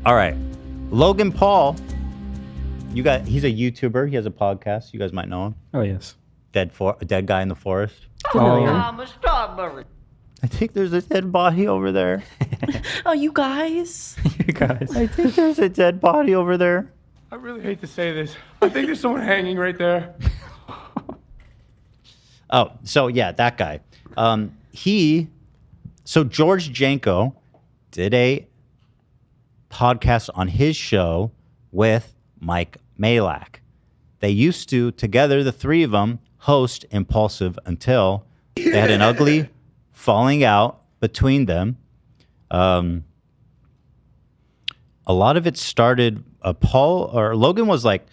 All right. Logan Paul. He's a YouTuber. He has a podcast. You guys might know him. Oh, yes. A dead guy in the forest. I'm a strawberry. I think there's a dead body over there. Oh, you guys. You guys. I think there's a dead body over there. I really hate to say this. I think there's someone hanging right there. Oh, so yeah, that guy. So George Janko did a podcast on his show with Mike Majlak. They used to, together, the three of them, host Impaulsive until they had an ugly falling out between them. A lot of it started, Logan was like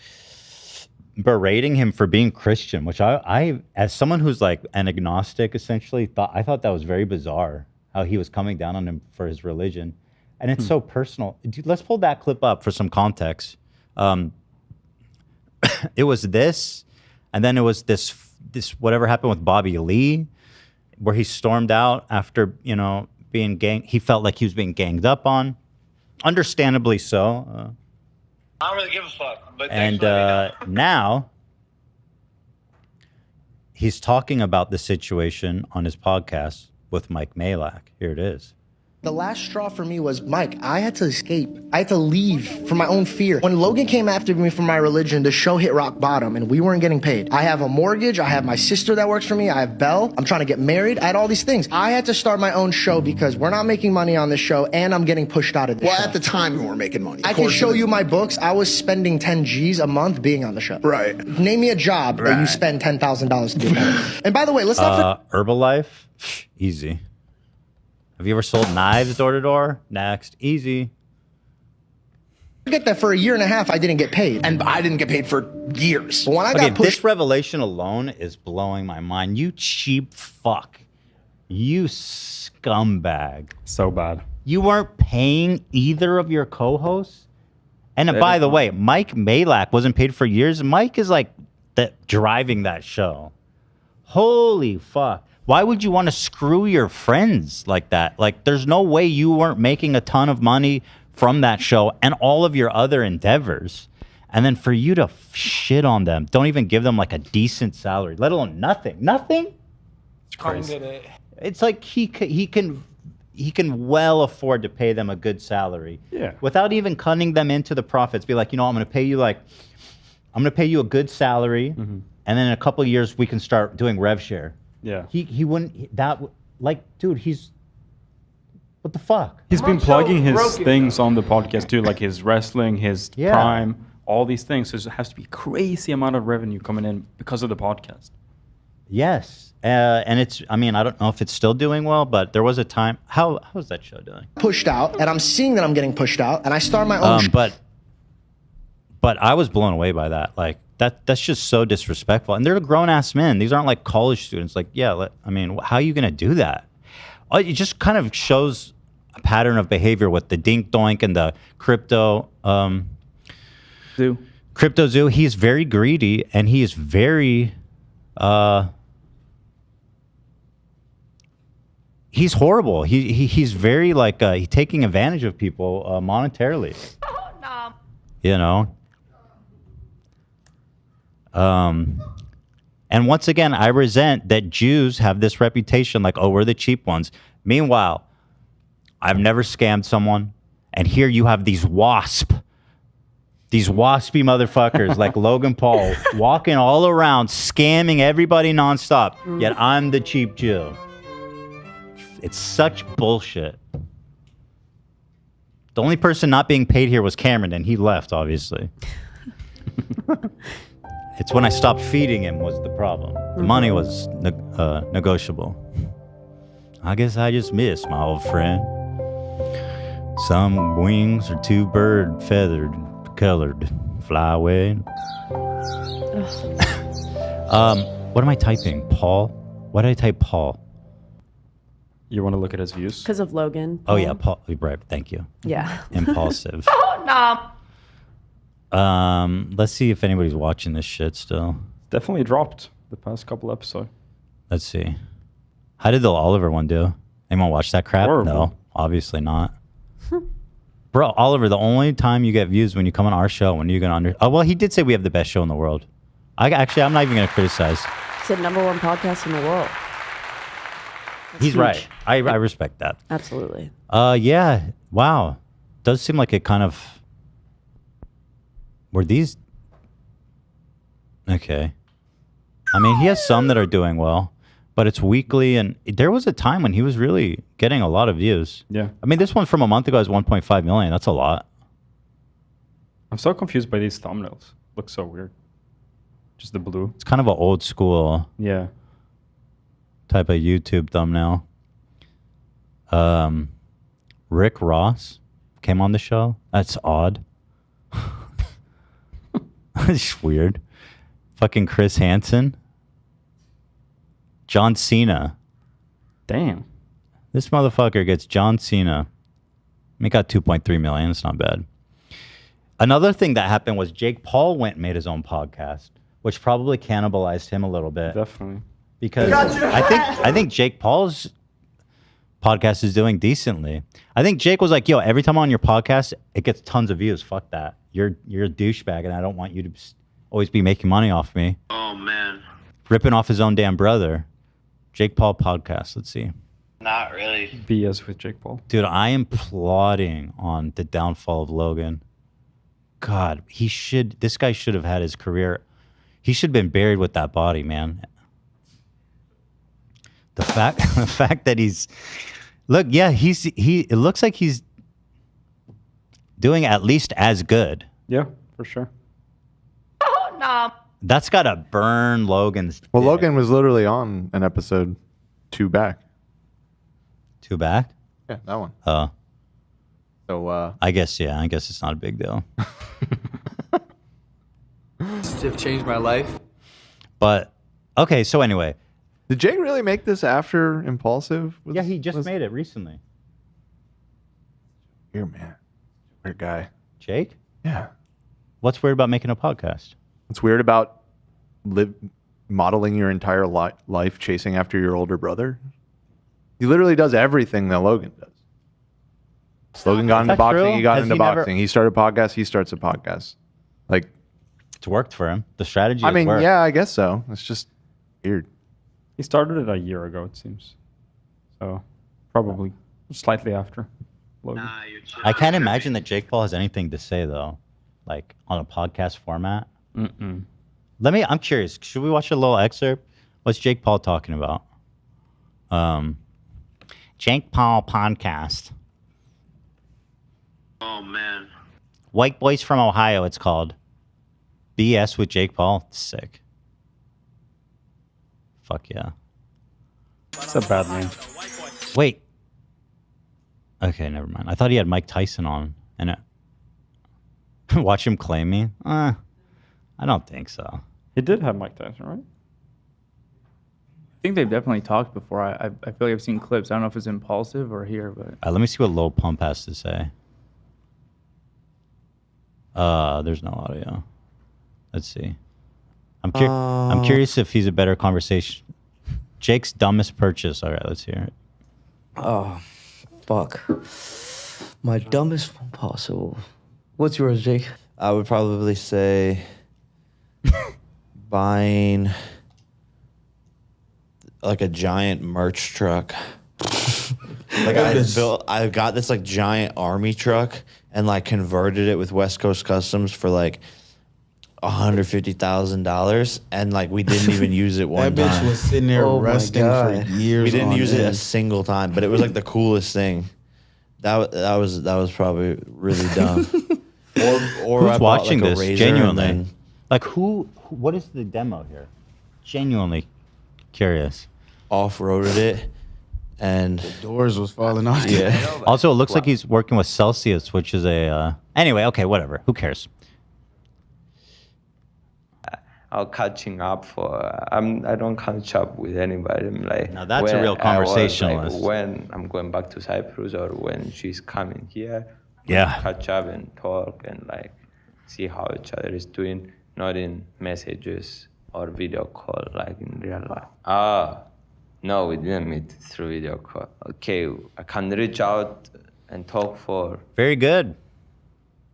berating him for being Christian, which I as someone who's like an agnostic, essentially, I thought that was very bizarre, how he was coming down on him for his religion. And it's so personal. Dude, let's pull that clip up for some context. It was this, and then it was this whatever happened with Bobby Lee, where he stormed out after, being he felt like he was being ganged up on. Understandably so. I don't really give a fuck. But and now he's talking about the situation on his podcast with Mike Majlak. Here it is. The last straw for me was, Mike, I had to escape. I had to leave for my own fear. When Logan came after me for my religion, the show hit rock bottom and we weren't getting paid. I have a mortgage. I have my sister that works for me. I have Belle. I'm trying to get married. I had all these things. I had to start my own show because we're not making money on this show and I'm getting pushed out of the show. Well, at the time, we weren't making money. I can show you my books. I was spending 10 G's a month being on the show. Right. Name me a job that you spend $10,000 to do that. And by the way, let's not Herbalife, easy. Have you ever sold knives door to door? Next, easy. forget that for a year and a half I didn't get paid. And I didn't get paid for years. But when I got pushed, this revelation alone is blowing my mind. You cheap fuck. You scumbag. So bad. You weren't paying either of your co-hosts? And by the way, Mike Majlak wasn't paid for years. Mike is like driving that show. Holy fuck. Why would you want to screw your friends like that? Like, there's no way you weren't making a ton of money from that show and all of your other endeavors. And then for you to shit on them, don't even give them like a decent salary, let alone nothing. Nothing? It's crazy. It's like he can well afford to pay them a good salary. Yeah. Without even cutting them into the profits. Be like, you know, I'm going to pay you a good salary, and then in a couple of years we can start doing rev share. Yeah. He wouldn't dude, what the fuck? He's been plugging his things on the podcast too, like his wrestling, his Prime, all these things. So it has to be a crazy amount of revenue coming in because of the podcast. Yes. And it's, I mean, I don't know if it's still doing well, but there was a time. How is that show doing? Pushed out, and I'm seeing that I'm getting pushed out, and I start my own. But I was blown away by that. Like that's just so disrespectful. And they're grown ass men. These aren't like college students. Like, yeah, I mean, how are you gonna do that? It just kind of shows a pattern of behavior with the dink doink and the crypto Zoo. Crypto zoo. He's very greedy, and he is very he's horrible. He's very like he's taking advantage of people monetarily. You know. And once again, I resent that Jews have this reputation like, oh, we're the cheap ones. Meanwhile, I've never scammed someone, and here you have these waspy motherfuckers like Logan Paul walking all around scamming everybody nonstop. Yet I'm the cheap Jew. It's such bullshit. The only person not being paid here was Cameron, and he left, obviously. It's when I stopped feeding him was the problem. The money was negotiable. I guess I just missed my old friend. Some wings are too bird feathered, colored, fly away. What am I typing? Paul? Why did I type Paul? You want to look at his views? Because of Logan. Oh yeah, Paul. Right, thank you. Yeah. Impaulsive. Oh, no. Let's see if anybody's watching this shit still. Definitely dropped the past couple episodes. Let's see. How did the Oliver one do? Anyone watch that crap? Horrible. No, obviously not. Bro, Oliver, the only time you get views when you come on our show, when you're going to Oh, well, he did say we have the best show in the world. I'm not even going to criticize. It's the #1 podcast in the world. That's He's huge. right. I respect that. Absolutely. Yeah. Wow. Does seem like it kind of... Were these... Okay. I mean, he has some that are doing well, but it's weekly, and there was a time when he was really getting a lot of views. Yeah. I mean, this one from a month ago is 1.5 million. That's a lot. I'm so confused by these thumbnails. Looks so weird. Just the blue. It's kind of an old school Yeah. type of YouTube thumbnail. Rick Ross came on the show. That's odd. That's weird. Fucking Chris Hansen. John Cena. Damn. This motherfucker gets John Cena. He got 2.3 million. It's not bad. Another thing that happened was Jake Paul went and made his own podcast, which probably cannibalized him a little bit. Definitely. Because I think Jake Paul's podcast is doing decently. I think Jake was like, yo, every time I'm on your podcast, it gets tons of views. Fuck that. You're a douchebag, and I don't want you to always be making money off me. Oh, man. Ripping off his own damn brother. Jake Paul podcast. Let's see. Not really. BS with Jake Paul. Dude, I am plotting on the downfall of Logan. God, this guy should have had his career. He should have been buried with that body, man. The fact that he's, look, yeah, it looks like he's doing at least as good. Yeah, for sure. Oh, no. That's gotta burn Logan's. Well, dick. Logan was literally on an episode 2 back. 2 back? Yeah, that one. Oh. So I guess it's not a big deal. It changed my life. But okay, so anyway, did Jake really make this after Impaulsive? yeah, he just made it recently. Here, man. Weird guy. Jake? Yeah. What's weird about making a podcast? What's weird about modeling your entire life chasing after your older brother? He literally does everything that Logan does. Logan got into boxing. true? He got Has into he never- boxing. He started a podcast. He starts a podcast. Like, It's worked for him. The strategy. I has mean, worked. yeah, I guess so. It's just weird. He started it a year ago, it seems. So probably slightly after Logan. I can't imagine that Jake Paul has anything to say though, like on a podcast format. Mm-mm. I'm curious. Should we watch a little excerpt? What's Jake Paul talking about? Jake Paul podcast. Oh, man. White Boys from Ohio. It's called. BS with Jake Paul. Sick. Fuck yeah. It's a bad name. Wait. Okay, never mind. I thought he had Mike Tyson on, and watch him claim me. I don't think so. He did have Mike Tyson, right? I think they've definitely talked before. I feel like I've seen clips. I don't know if it's Impaulsive or here, but Let me see what Lil Pump has to say. There's no audio. Let's see. I'm curious if he's a better conversation. Jake's dumbest purchase. All right, let's hear it. Oh, fuck. My dumbest possible. What's yours, Jake? I would probably say buying like a giant merch truck. Like I got this like giant army truck and like converted it with West Coast Customs for like $150,000, and like we didn't even use it one time. That bitch was sitting there rusting for years. We didn't on use it end. a single time, but it was like the coolest thing. That was probably really dumb. Or Who's I bought, watching like, a this? razor Genuinely, and then- like what is the demo here? Genuinely curious. Off-roaded it, and the doors was falling off. Yeah. Also, it looks like he's working with Celsius, which is a anyway. Okay, whatever. Who cares? I'm catching up I don't catch up with anybody. I'm like, now that's a real conversationalist. When I'm going back to Cyprus or when she's coming here, Yeah. catch up and talk and like see how each other is doing, not in messages or video call, like in real life. No, we didn't meet through video call. Okay, I can reach out and talk for Very good.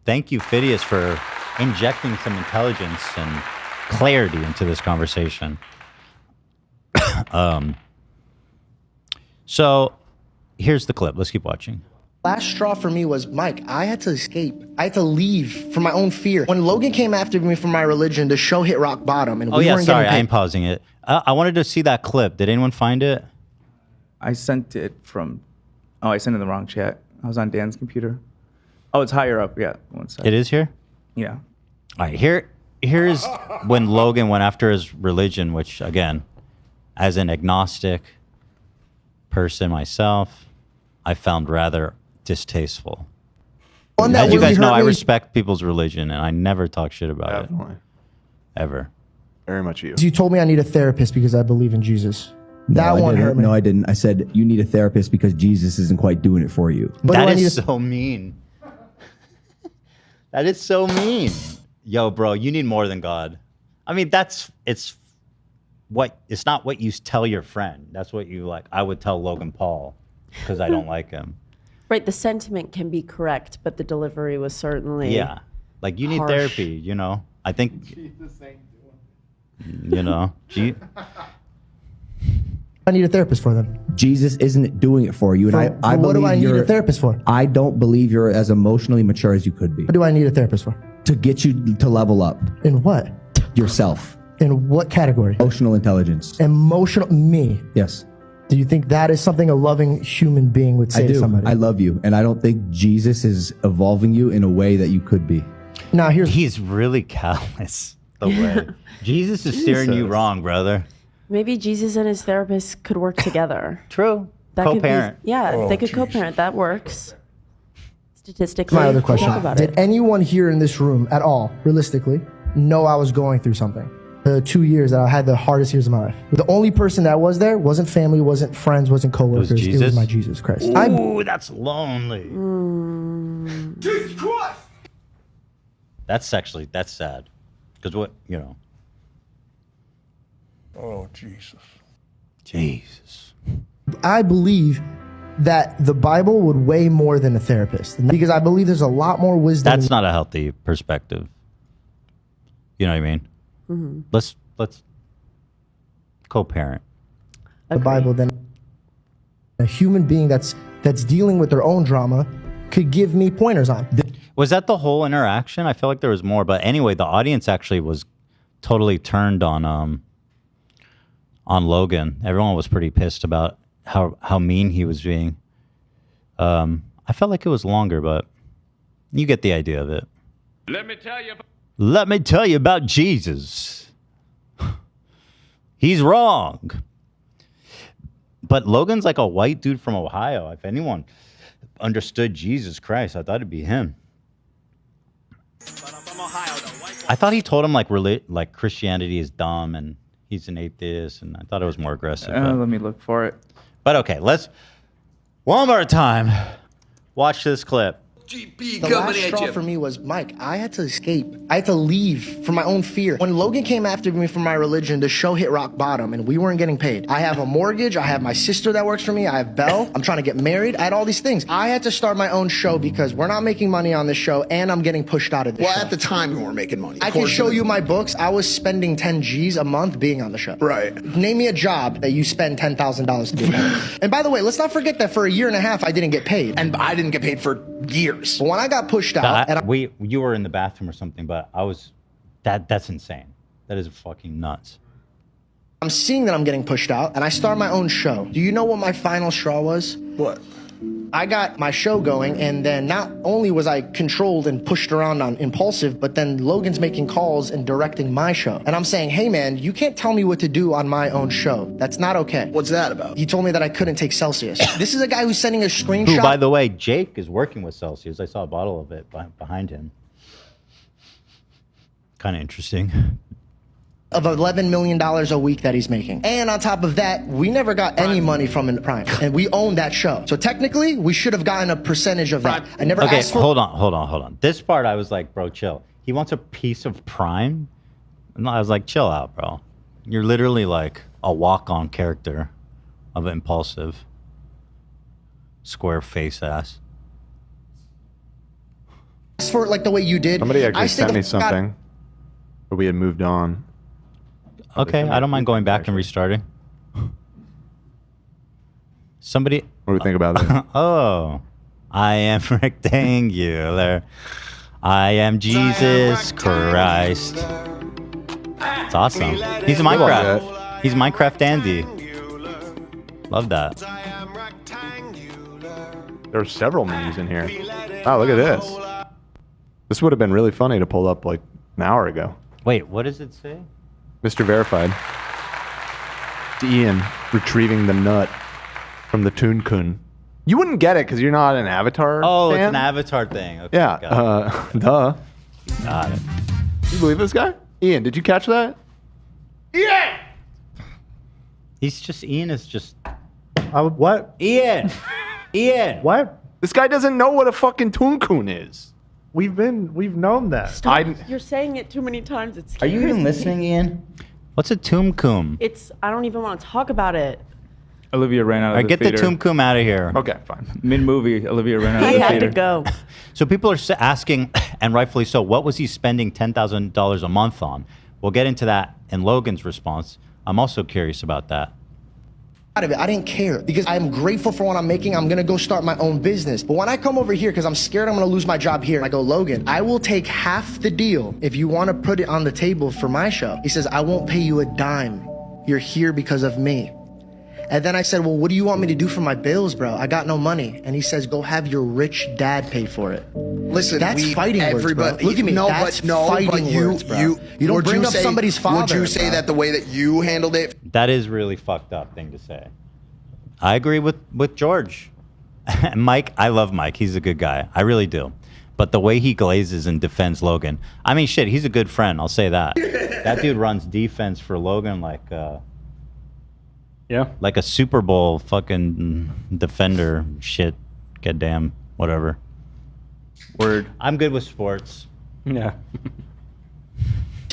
thank you, Phidias, for injecting some intelligence and clarity into this conversation. So here's the clip. Let's keep watching. Last straw for me was, Mike, I had to escape. I had to leave from my own fear. When Logan came after me for my religion, the show hit rock bottom. And we weren't sorry, getting paid. I'm pausing it. I wanted to see that clip. Did anyone find it? I sent it from. Oh, I sent it in the wrong chat. I was on Dan's computer. Oh, it's higher up. Yeah, one second. It is here? Yeah. All right, here's when Logan went after his religion, which, again, as an agnostic person myself, I found rather distasteful. As you guys know, I respect people's religion, and I never talk shit about it. Ever. Very much you. You told me I need a therapist because I believe in Jesus. That one hurt me. No, I didn't. I said you need a therapist because Jesus isn't quite doing it for you. That is so mean. That is so mean. Yo, bro, you need more than God. I mean, it's not what you tell your friend. That's what you like. I would tell Logan Paul because I don't like him. Right, the sentiment can be correct, but the delivery was certainly like you need harsh. therapy. You know, I think you know. I need a therapist for them. Jesus isn't doing it for you, and I what do I believe need a therapist for? I don't believe you're as emotionally mature as you could be. What do I need a therapist for? To get you to level up. In what? Yourself. In what category? Emotional intelligence. Emotional me. Yes. Do you think that is something a loving human being would say I do. to somebody? I love you, and I don't think Jesus is evolving you in a way that you could be. Now he's really callous. The way Jesus is steering you wrong, brother. Maybe Jesus and his therapist could work together. True. That could be- Co-parent. Yeah, they could co-parent. That works. Statistically. My other Talk question. about it. Did anyone here in this room at all, realistically, know I was going through something? The 2 years that I had the hardest years of my life. The only person that was there wasn't family, wasn't friends, wasn't coworkers. It was, Jesus? my Jesus Christ. Ooh, that's lonely. Jesus Christ! That's sad. Because what, you know. Oh, Jesus. Jesus. I believe that the Bible would weigh more than a therapist. Because I believe there's a lot more wisdom. That's not a healthy perspective. You know what I mean? Mm-hmm. Let's co-parent. The Bible than a human being that's dealing with their own drama could give me pointers on. Was that the whole interaction? I feel like there was more, but anyway, the audience actually was totally turned on Logan. Everyone was pretty pissed about how mean he was being. I felt like it was longer, but you get the idea of it. Let me tell you about Jesus. He's wrong. But Logan's like a white dude from Ohio. If anyone understood Jesus Christ, I thought it'd be him. I thought he told him like Christianity is dumb and he's an atheist, and I thought it was more aggressive. Let me look for it. But okay, let's one more time watch this clip. The last straw for me was, Mike, I had to escape. I had to leave from my own fear. When Logan came after me for my religion, the show hit rock bottom and we weren't getting paid. I have a mortgage. I have my sister that works for me. I have Belle. I'm trying to get married. I had all these things. I had to start my own show because we're not making money on this show and I'm getting pushed out of the show. Well, at the time, we weren't making money. I can show you my books. I was spending 10 G's a month being on the show. Right. Name me a job that you spend $10,000 to get paid. And by the way, let's not forget that for a year and a half, I didn't get paid. And I didn't get paid for years. But when I got pushed out, You were in the bathroom or something, but I was. That's insane. That is fucking nuts. I'm seeing that I'm getting pushed out, and I start my own show. Do you know what my final straw was? What? I got my show going, and then not only was I controlled and pushed around on Impaulsive, but then Logan's making calls and directing my show. And I'm saying, hey man, you can't tell me what to do on my own show. That's not okay. What's that about? He told me that I couldn't take Celsius. This is a guy who's sending a screenshot. Who, by the way, Jake is working with Celsius. I saw a bottle of it behind him. Kind of interesting. Of $11 million a week that he's making. And on top of that, we never got any money from Prime. And we own that show. So technically, we should have gotten a percentage of that. I never asked for... hold on. This part, I was like, bro, chill. He wants a piece of Prime? And I was like, chill out, bro. You're literally like a walk-on character of Impaulsive. Square face ass. for it like the way you did. Somebody actually I stayed sent me the fuck out- something, but we had moved on. Okay, I don't mind going back and restarting. Somebody. What do we think about that? Oh, I am rectangular. I am Jesus Christ. It's awesome. He's a Minecraft. He's Minecraft Andy. Love that. There are several memes in here. Wow, look at this. This would have been really funny to pull up like an hour ago. Wait, what does it say? Mr. Verified. It's Ian retrieving the nut from the Toon Kun. You wouldn't get it because you're not an Avatar Oh, fan? it's an Avatar thing. Okay, Yeah, duh. Got it. You believe this guy? Ian, did you catch that? Ian! Ian is just... What? Ian! Ian! What? This guy doesn't know what a fucking Toon Kun is. We've known that. Stop. You're saying it too many times. It's Are you even scaring me. listening, Ian? What's a tumkum? I don't even want to talk about it. Olivia ran out of the Get theater. the tumkum out of here. Okay, fine. Mid-movie, Olivia ran out of He the had theater. to go. So people are asking, and rightfully so, what was he spending $10,000 a month on? We'll get into that in Logan's response. I'm also curious about that. Out of it. I didn't care because I'm grateful for what I'm making. I'm gonna go start my own business. But when I come over here, because I'm scared I'm gonna lose my job here, I go, Logan, I will take half the deal if you want to put it on the table for my show. He says, I won't pay you a dime. You're here because of me. And then I said, well, what do you want me to do for my bills, bro? I got no money. And he says, go have your rich dad pay for it. Listen, that's fighting words, bro. Look at me. No, that's but no, fighting but you, words, bro. you don't would bring you up say, somebody's father. Would you say bro. that the way that you handled it? That is really fucked up thing to say. I agree with George. Mike, I love Mike. He's a good guy. I really do. But the way he glazes and defends Logan, I mean, shit, he's a good friend. I'll say that. That dude runs defense for Logan like a Super Bowl fucking defender. Shit, goddamn, whatever. Word. I'm good with sports. Yeah.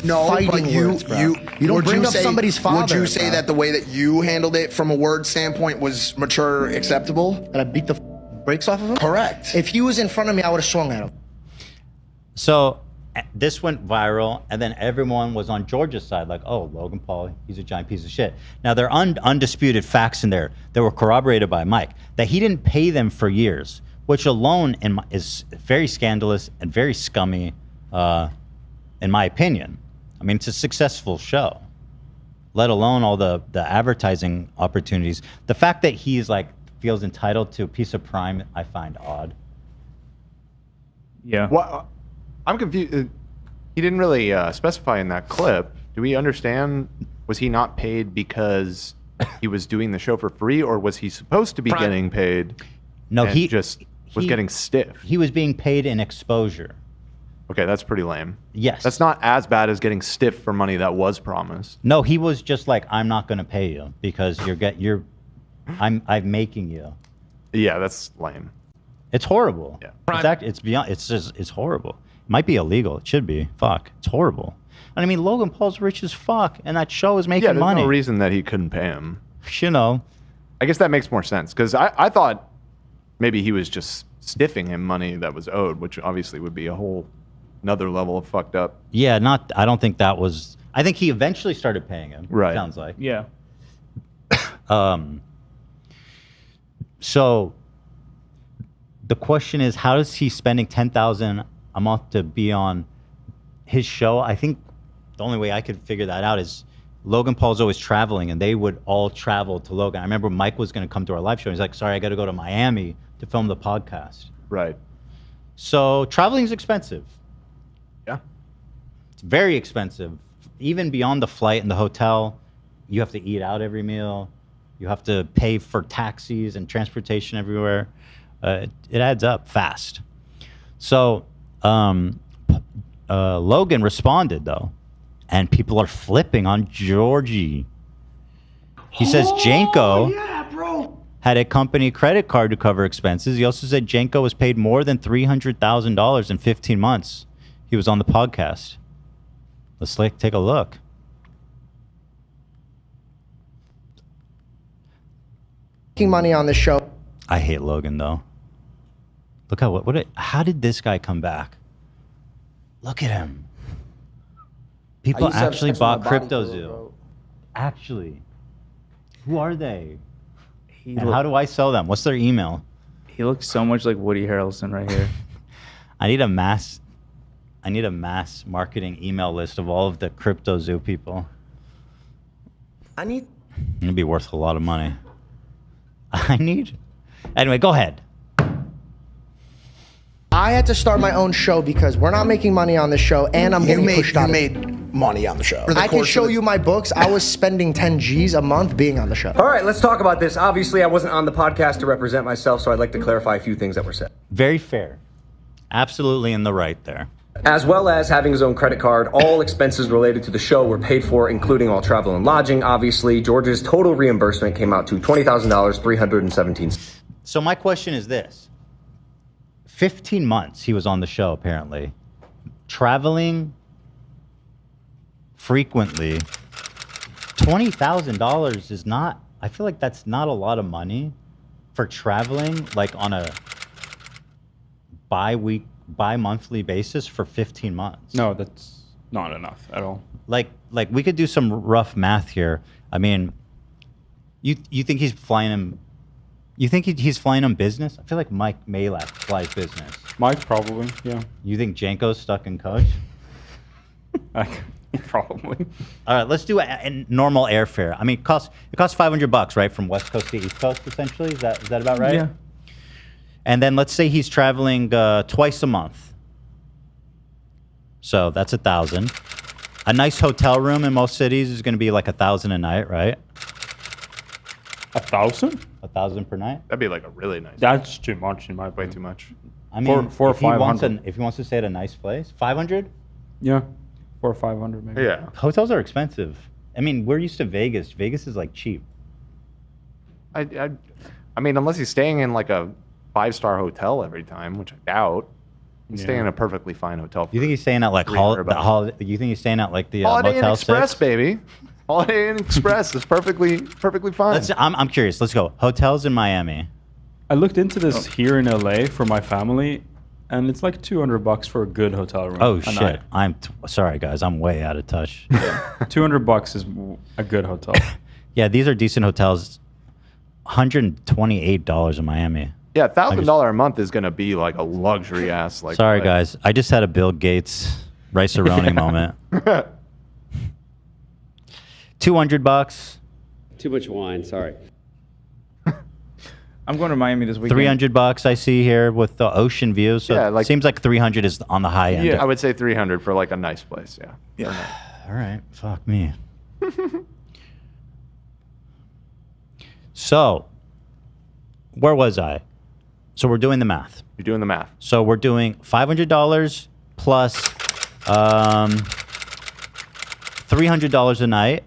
No, Fighting but you words, bro. You don't would bring up say, somebody's father, Would you say bro. that the way that you handled it from a word standpoint was mature, acceptable? That I beat the brakes off of him? Correct. If he was in front of me, I would have swung at him. So this went viral, and then everyone was on George's side, like, oh, Logan Paul, he's a giant piece of shit. Now, there are undisputed facts in there that were corroborated by Mike, that he didn't pay them for years, which alone is very scandalous and very scummy, in my opinion. I mean, it's a successful show, let alone all the advertising opportunities. The fact that he's like feels entitled to a piece of prime, I find odd. Yeah. Well, I'm confused. He didn't really specify in that clip. Do we understand? Was he not paid because he was doing the show for free, or was he supposed to be getting paid? No, and he just was getting stiff. He was being paid in exposure. Okay, that's pretty lame. Yes. That's not as bad as getting stiff for money that was promised. No, he was just like, I'm not going to pay you because I'm making you. Yeah, that's lame. It's horrible. Yeah. It's horrible. It might be illegal. It should be. Fuck. It's horrible. And I mean, Logan Paul's rich as fuck, and that show is making Yeah, there's money. no reason that he couldn't pay him. You know. I guess that makes more sense because I thought maybe he was just stiffing him money that was owed, which obviously would be a whole another level of fucked up. Yeah, I don't think that was. I think he eventually started paying him. Right. Sounds like. Yeah. So the question is, how is he spending $10,000 a month to be on his show? I think the only way I could figure that out is Logan Paul's always traveling, and they would all travel to Logan. I remember Mike was going to come to our live show. He's like, sorry, I got to go to Miami to film the podcast. Right. So traveling is expensive. Yeah. It's very expensive. Even beyond the flight and the hotel, you have to eat out every meal. You have to pay for taxis and transportation everywhere. It adds up fast. So Logan responded, though, and people are flipping on Georgie. He says Janko had a company credit card to cover expenses. He also said Janko was paid more than $300,000 in 15 months. He was on the podcast. Let's take a look. Making money on this show. I hate Logan, though. Look how did this guy come back? Look at him. I People used to have actually sex with my bought body Crypto pillow, Zoo. bro. Actually. Who are they? He And how do I sell them? What's their email? He looks so much like Woody Harrelson right here. I need a mass marketing email list of all of the Crypto Zoo people. It'd be worth a lot of money. Anyway, go ahead. I had to start my own show because we're not making money on the show, and I'm getting pushed out. You made money on the show. I can show you my books. I was spending 10 G's a month being on the show. All right, let's talk about this. Obviously, I wasn't on the podcast to represent myself, so I'd like to clarify a few things that were said. Very fair. Absolutely in the right there. As well as having his own credit card, all expenses related to the show were paid for, including all travel and lodging. Obviously, George's total reimbursement came out to $20,000, 317. So my question is this. 15 months he was on the show, apparently. Traveling frequently. $20,000 is not, I feel like that's not a lot of money for traveling, like on a bi-monthly basis for 15 months. No, that's not enough at all. Like we could do some rough math here. I mean, you think he's flying him? You think he's flying him business? I feel like Mike Majlak flies business. Mike probably, yeah. You think Janko's stuck in coach? Probably. All right, let's do a normal airfare. I mean, it costs $500, right, from West Coast to East Coast, essentially. Is that about right? Yeah. And then let's say he's traveling twice a month. So that's $1,000. A nice hotel room in most cities is going to be like $1,000 a night, right? 1,000? 1,000 per night. That'd be like a really nice. That's too much in my opinion. Way too much. I mean, four or 500. If he wants to stay at a nice place, 500. Yeah, 400 or 500 maybe. Yeah. Hotels are expensive. I mean, we're used to Vegas. Vegas is like cheap. I mean, unless he's staying in like a 5-star hotel every time, which I doubt. He's staying in a perfectly fine hotel. You think he's staying at like you think he's staying at like the Holiday Inn Motel Express, 6? baby. Holiday Inn Express is perfectly fine. I'm curious. Let's go. Hotels in Miami. I looked into this here in LA for my family, and it's like $200 for a good hotel room. Oh a shit! night. I'm sorry, guys. I'm way out of touch. $200 is a good hotel. Yeah, these are decent hotels. $128 in Miami. Yeah, $1,000 a month is gonna be like a luxury ass. Like, sorry, guys. I just had a Bill Gates rice-a-roni moment. $200. Too much wine. Sorry. I'm going to Miami this weekend. $300 I see here with the ocean view. So Yeah, like- it seems like 300 is on the high end. Yeah, I would say 300 for like a nice place. Yeah. Yeah. All right. Fuck me. So, where was I? So we're doing the math. You're doing the math. So we're doing $500 plus $300 a night.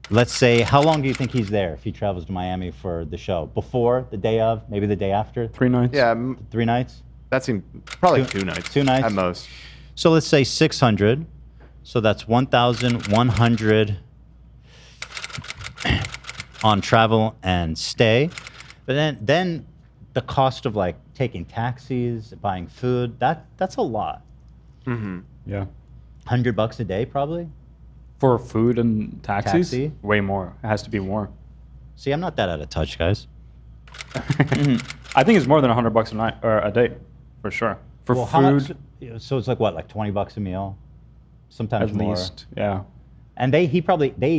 Let's say, how long do you think he's there if he travels to Miami for the show? Before, the day of, maybe the day after? 3 nights. Yeah. 3 nights? That seems probably 2 nights. 2 nights? At most. So let's say 600. So that's 1,100 on travel and stay. But then the cost of like taking taxis, buying food, that's a lot. Mm-hmm. Yeah. $100 a day probably? For food and taxis? Taxi? Way more. It has to be more. See, I'm not that out of touch, guys. I think it's more than $100 a night or a day, for sure. For Well, how much- food, so it's like what, like $20 a meal? Sometimes at more. least. Yeah. And they eat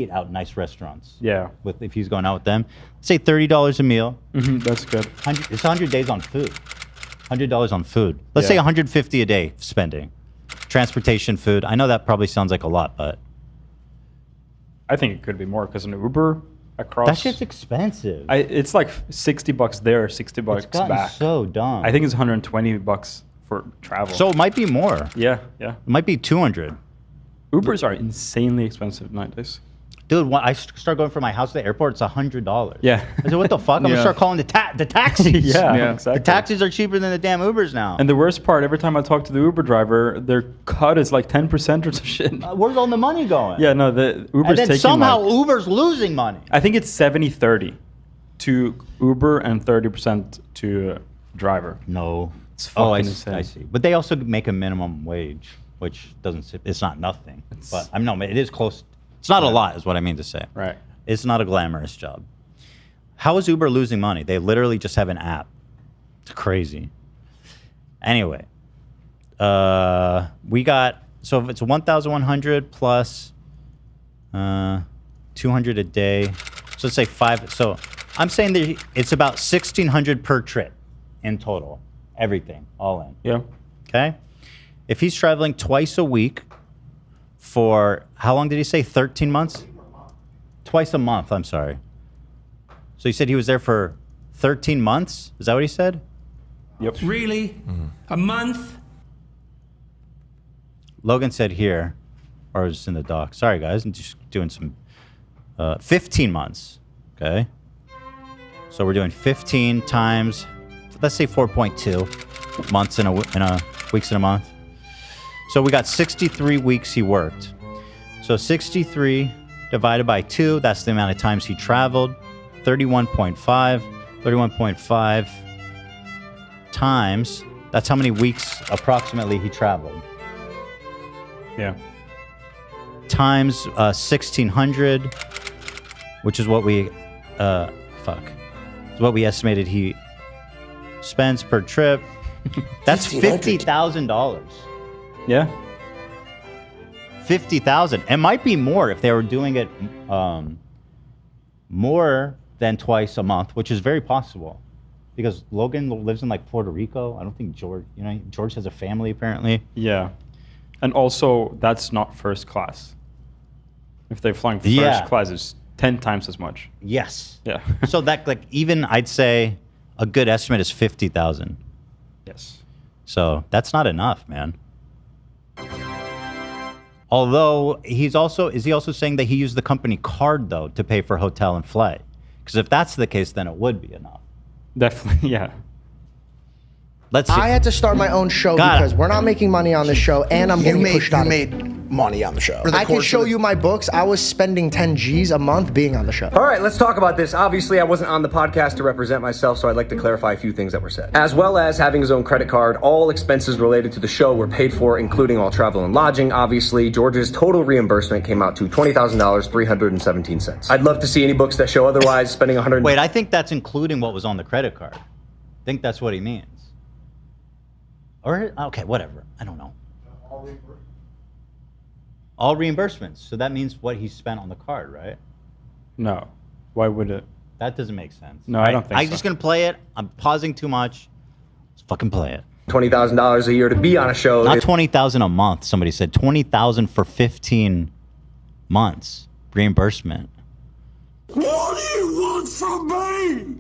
out in nice restaurants. Yeah. If he's going out with them, say $30 a meal. That's good. It's 100 days on food. $100 on food. Let's say 150 a day spending. Transportation, food. I know that probably sounds like a lot, but I think it could be more because an Uber across. that shit's expensive. It's like $60 there, $60 It's gotten back. so dumb. I think it's $120 for travel. So it might be more. Yeah, yeah. It might be 200. Ubers are insanely expensive nowadays. Dude, when I start going from my house to the airport, it's $100. Yeah. I said, what the fuck? I'm gonna start calling the taxis. Yeah, exactly. The taxis are cheaper than the damn Ubers now. And the worst part, every time I talk to the Uber driver, their cut is like 10% or some shit. Where's all the money going? Yeah, no, the Uber's and then taking somehow like, Uber's losing money. I think it's 70-30 to Uber and 30% to driver. No. It's fucking I insane. see. But they also make a minimum wage. which it's not nothing. But I know it is close. It's not a lot, is what I mean to say. Right. It's not a glamorous job. How is Uber losing money? They literally just have an app. It's crazy. Anyway, we got, so if it's 1,100 plus 200 a day, so let's say 5. So I'm saying that it's about 1,600 per trip in total, everything, all in. Yeah. Okay. If he's traveling twice a week for, how long did he say? 13 months? Twice a month, I'm sorry. So he said he was there for 13 months? Is that what he said? Yep. Really? A month? Logan said here, or it was in the doc. Sorry, guys. I'm just doing some 15 months. Okay. So we're doing 15 times, let's say 4.2 months in a weeks in a month. So we got 63 weeks he worked. So 63 divided by 2, that's the amount of times he traveled. 31.5. 31.5 times, that's how many weeks approximately he traveled. Yeah. Times 1,600, which is what we, is what we estimated he spends per trip. That's $50,000. Yeah. 50,000. It might be more if they were doing it more than twice a month, which is very possible. Because Logan lives in like Puerto Rico. I don't think George, George has a family apparently. Yeah. And also, that's not first class. If they're flying first class, it's 10 times as much. Yes. Yeah. So that, like, even I'd say a good estimate is 50,000. Yes. So that's not enough, man. Although is he also saying that he used the company card though to pay for hotel and flight? Because if that's the case, then it would be enough. Definitely, yeah. Let's see. I had to start my own show because we're not making money on the show, and I'm getting pushed out. You made money on the show. I can show you my books. I was spending 10 G's a month being on the show. All right, let's talk about this. Obviously, I wasn't on the podcast to represent myself, so I'd like to clarify a few things that were said. As well as having his own credit card, all expenses related to the show were paid for, including all travel and lodging. Obviously, George's total reimbursement came out to $20,000, 317 cents. I'd love to see any books that show otherwise, spending 100. Wait, I think that's including what was on the credit card. I think that's what he means. Or, okay, whatever. I don't know. All reimbursements. So that means what he spent on the card, right? No. Why would it? That doesn't make sense. No, I don't think so. I'm just going to play it. I'm pausing too much. Let's fucking play it. $20,000 a year to be on a show. Not $20,000 a month. Somebody said $20,000 for 15 months reimbursement. What do you want from me?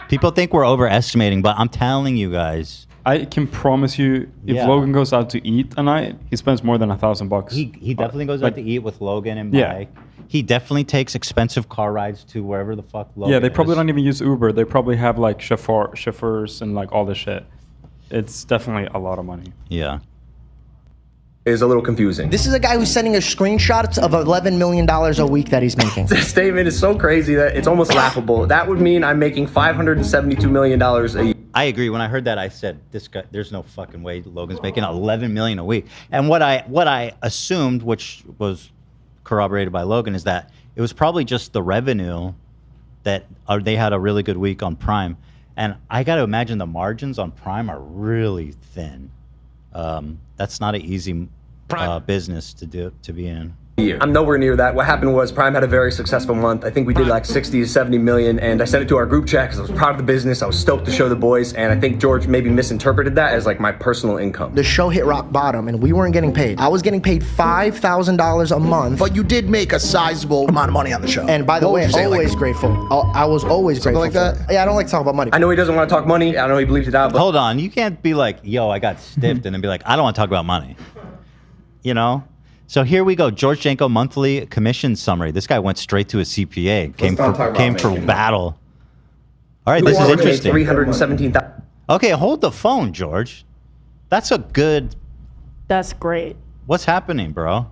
People think we're overestimating, but I'm telling you guys. I can promise you, if Logan goes out to eat a night, he spends more than $1,000. He definitely goes out to eat with Logan and Mike. He definitely takes expensive car rides to wherever the fuck Logan Yeah, they probably is. don't even use Uber. They probably have like chauffeurs and like all this shit. It's definitely a lot of money. Yeah. Is a little confusing. This is a guy who's sending us screenshots of $11 million a week that he's making. This statement is so crazy that it's almost laughable. That would mean I'm making $572 million a year. I agree. When I heard that, I said, "This guy, there's no fucking way Logan's making $11 million a week." And what I assumed, which was corroborated by Logan, is that it was probably just the revenue that they had a really good week on Prime. And I got to imagine the margins on Prime are really thin. That's not an easy business to be in. I'm nowhere near that. What happened was Prime had a very successful month. I think we did like 60 to 70 million, and I sent it to our group chat because I was proud of the business. I was stoked to show the boys, and I think George maybe misinterpreted that as like my personal income. The show hit rock bottom, and we weren't getting paid. I was getting paid $5,000 a month. But you did make a sizable amount of money on the show. And by the way, always grateful. I was always grateful. Something like that? Yeah, I don't like to talk about money. I know he doesn't want to talk money. I know he believes it out. But Hold on. You can't be like, yo, I got stiffed, and then be like, I don't want to talk about money. You know? So here we go. George Janko monthly commission summary. This guy went straight to a CPA. Came for battle. All right, this is interesting. 317,000. Okay, hold the phone, George. That's a good. That's great. What's happening, bro?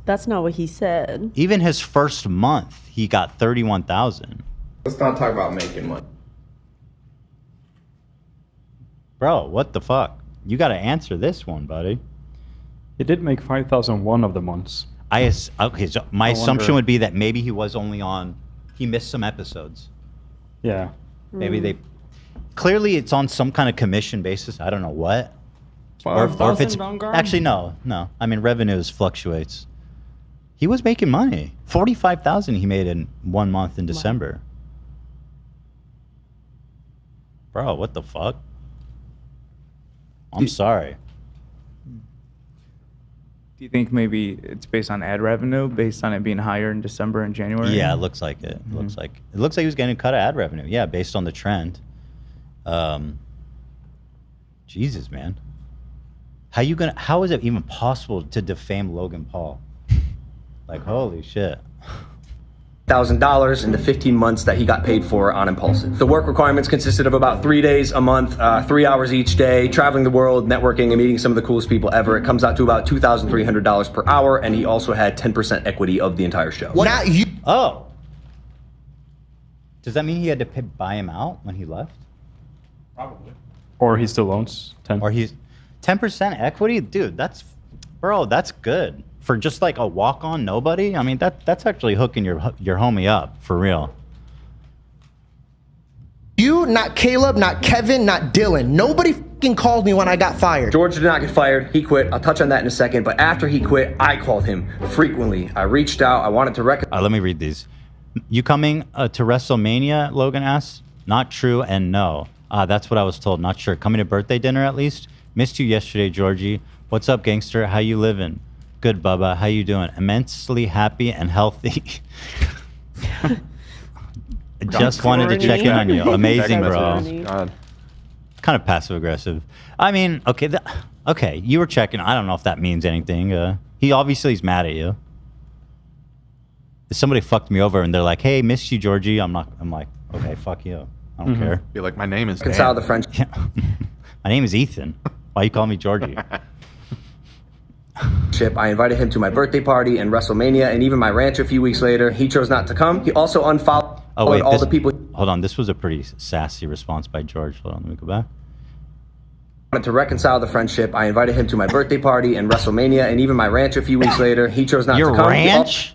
That's not what he said. Even his first month, he got 31,000. Let's not talk about making money. Bro, what the fuck? You got to answer this one, buddy. He did make 5,000 one of the months. Okay, so my assumption would be that maybe he was only on. He missed some episodes. Yeah. Maybe they. Clearly, it's on some kind of commission basis. I don't know what. Or if it's actually no. I mean, revenues fluctuates. He was making money. 45,000 he made in 1 month in December. Bro, what the fuck? I'm sorry. Do you think maybe it's based on ad revenue, based on it being higher in December and January? Yeah, it looks like it. It looks like he was getting a cut of ad revenue. Yeah, based on the trend. Jesus, man. How is it even possible to defame Logan Paul? Like, holy shit. $1,000 in the 15 months that he got paid for on Impaulsive. The work requirements consisted of about 3 days a month, 3 hours each day, traveling the world, networking, and meeting some of the coolest people ever. It comes out to about $2,300 per hour, and he also had 10% equity of the entire show. Not you. Oh. Does that mean he had to buy him out when he left? Probably. Or he still owns 10. Or he's 10% equity? Dude, that's good. For just like a walk-on nobody? I mean, that's actually hooking your homie up, for real. You, not Caleb, not Kevin, not Dylan. Nobody fucking called me when I got fired. George did not get fired. He quit. I'll touch on that in a second. But after he quit, I called him frequently. I reached out. I wanted to let me read these. You coming to WrestleMania, Logan asks? Not true and no. That's what I was told. Not sure. Coming to birthday dinner at least? Missed you yesterday, Georgie. What's up, gangster? How you living? Good, Bubba. How you doing? Immensely happy and healthy. Just wanted to check in on you. Amazing, bro. God. Kind of passive aggressive. I mean, okay, okay. You were checking. I don't know if that means anything. He obviously is mad at you. If somebody fucked me over and they're like, "Hey, missed you, Georgie." I'm like, okay, fuck you. I don't care. Be like, my name is. Reconcile the friendship. My name is Ethan. Why you call me Georgie? I invited him to my birthday party and WrestleMania and even my ranch a few weeks later. He chose not to come. He also unfollowed all the people. Hold on, this was a pretty sassy response by George. Hold on, let me go back. Wanted to reconcile the friendship. I invited him to my birthday party and WrestleMania and even my ranch a few weeks later. He chose not to come. Your ranch?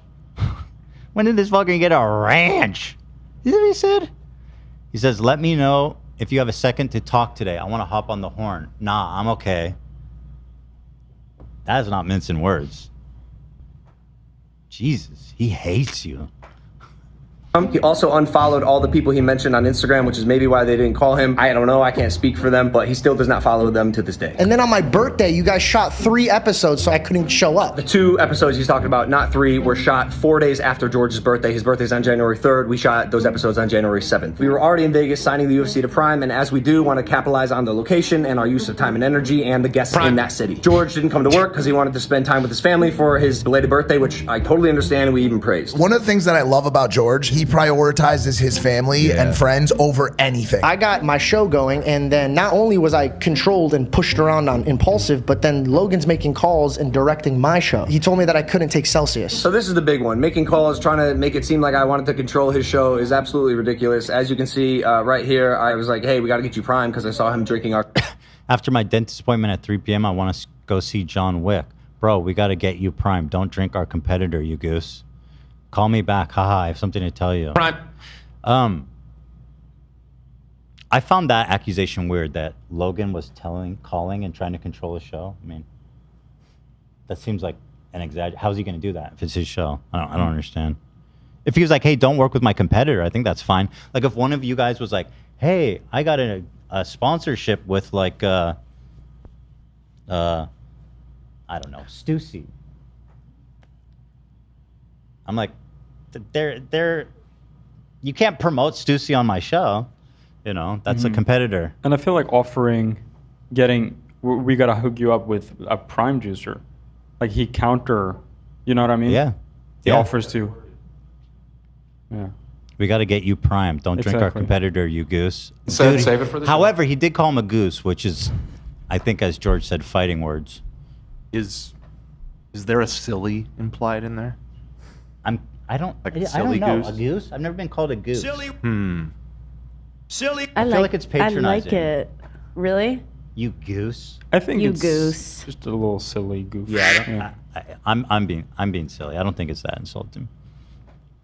When did this fucking get a ranch? You know what he said? He says, "Let me know if you have a second to talk today. I want to hop on the horn." Nah, I'm okay. That is not mincing words. Jesus, he hates you. He also unfollowed all the people he mentioned on Instagram, which is maybe why they didn't call him. I don't know. I can't speak for them, but he still does not follow them to this day. And then on my birthday, you guys shot 3 episodes, so I couldn't show up. The 2 episodes he's talking about, not 3, were shot 4 days after George's birthday. His birthday's on January 3rd. We shot those episodes on January 7th. We were already in Vegas signing the UFC to Prime, and as we do, want to capitalize on the location and our use of time and energy and the guests in that city. George didn't come to work because he wanted to spend time with his family for his belated birthday, which I totally understand and we even praised. One of the things that I love about George, he prioritizes his family and friends over anything. I got my show going, and then not only was I controlled and pushed around on Impaulsive, but then Logan's making calls and directing my show. He told me that I couldn't take Celsius. So this is the big one. Making calls, trying to make it seem like I wanted to control his show is absolutely ridiculous. As you can see right here, I was like, hey, we got to get you Prime because I saw him drinking our... After my dentist appointment at 3 p.m., I want to go see John Wick. Bro, we got to get you Prime. Don't drink our competitor, you goose. Call me back. Haha, I have something to tell you. Prime. I found that accusation weird that Logan was calling and trying to control his show. I mean, that seems like an exaggeration. How's he going to do that if it's his show? I don't understand. If he was like, hey, don't work with my competitor, I think that's fine. Like if one of you guys was like, hey, I got a sponsorship with like, I don't know, Stussy. I'm like, you can't promote Stussy on my show. You know, that's a competitor. And I feel like we got to hook you up with a Prime juicer. Like he counter, you know what I mean? Yeah. He offers to. Yeah. We got to get you Prime. Don't drink our competitor, you goose. Save it for the show. However, he did call him a goose, which is, I think, as George said, fighting words. Is there a silly implied in there? I don't know. A goose? I've never been called a goose. Silly. I feel like it's patronizing. I like it. Really? You goose. I think You it's goose. just a little silly goof. Yeah, I'm being silly. I don't think it's that insulting.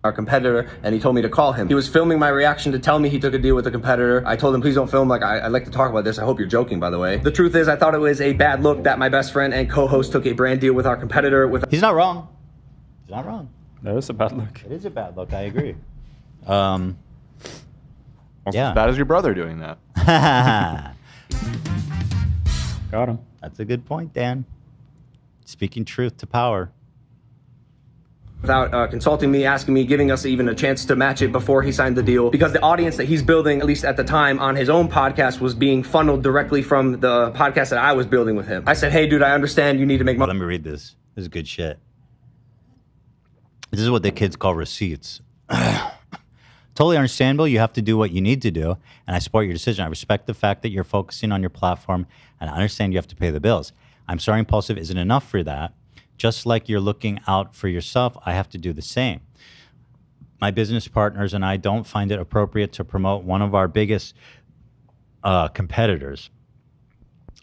Our competitor, and he told me to call him. He was filming my reaction to tell me he took a deal with a competitor. I told him, please don't film. Like, I'd like to talk about this. I hope you're joking, by the way. The truth is, I thought it was a bad look that my best friend and co-host took a brand deal with our competitor. He's not wrong. He's not wrong. That is a bad look. It is a bad look. I agree. Almost as bad as your brother doing that. Got him. That's a good point, Dan. Speaking truth to power. Without consulting me, asking me, giving us even a chance to match it before he signed the deal, because the audience that he's building, at least at the time, on his own podcast was being funneled directly from the podcast that I was building with him. I said, hey, dude, I understand you need to make money. Let me read this. This is good shit. This is what the kids call receipts. Totally understandable. You have to do what you need to do, and I support your decision. I respect the fact that you're focusing on your platform, and I understand you have to pay the bills. I'm sorry Impaulsive isn't enough for that. Just like you're looking out for yourself, I have to do the same. My business partners and I don't find it appropriate to promote one of our biggest competitors.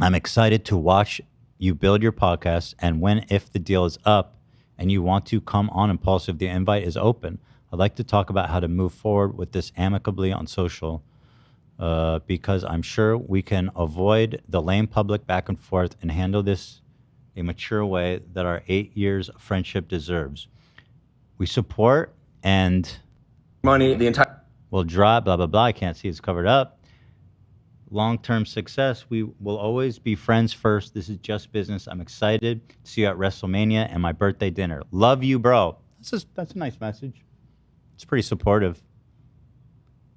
I'm excited to watch you build your podcast, and if the deal is up and you want to come on Impaulsive, the invite is open. I'd like to talk about how to move forward with this amicably on social because I'm sure we can avoid the lame public back and forth and handle this a mature way that our 8 years of friendship deserves. We support and money, the entire will drop, blah, blah, blah. I can't see it's covered up. Long-term success. We will always be friends first. This is just business. I'm excited to see you at WrestleMania and my birthday dinner. Love you, bro. That's a nice message. It's pretty supportive.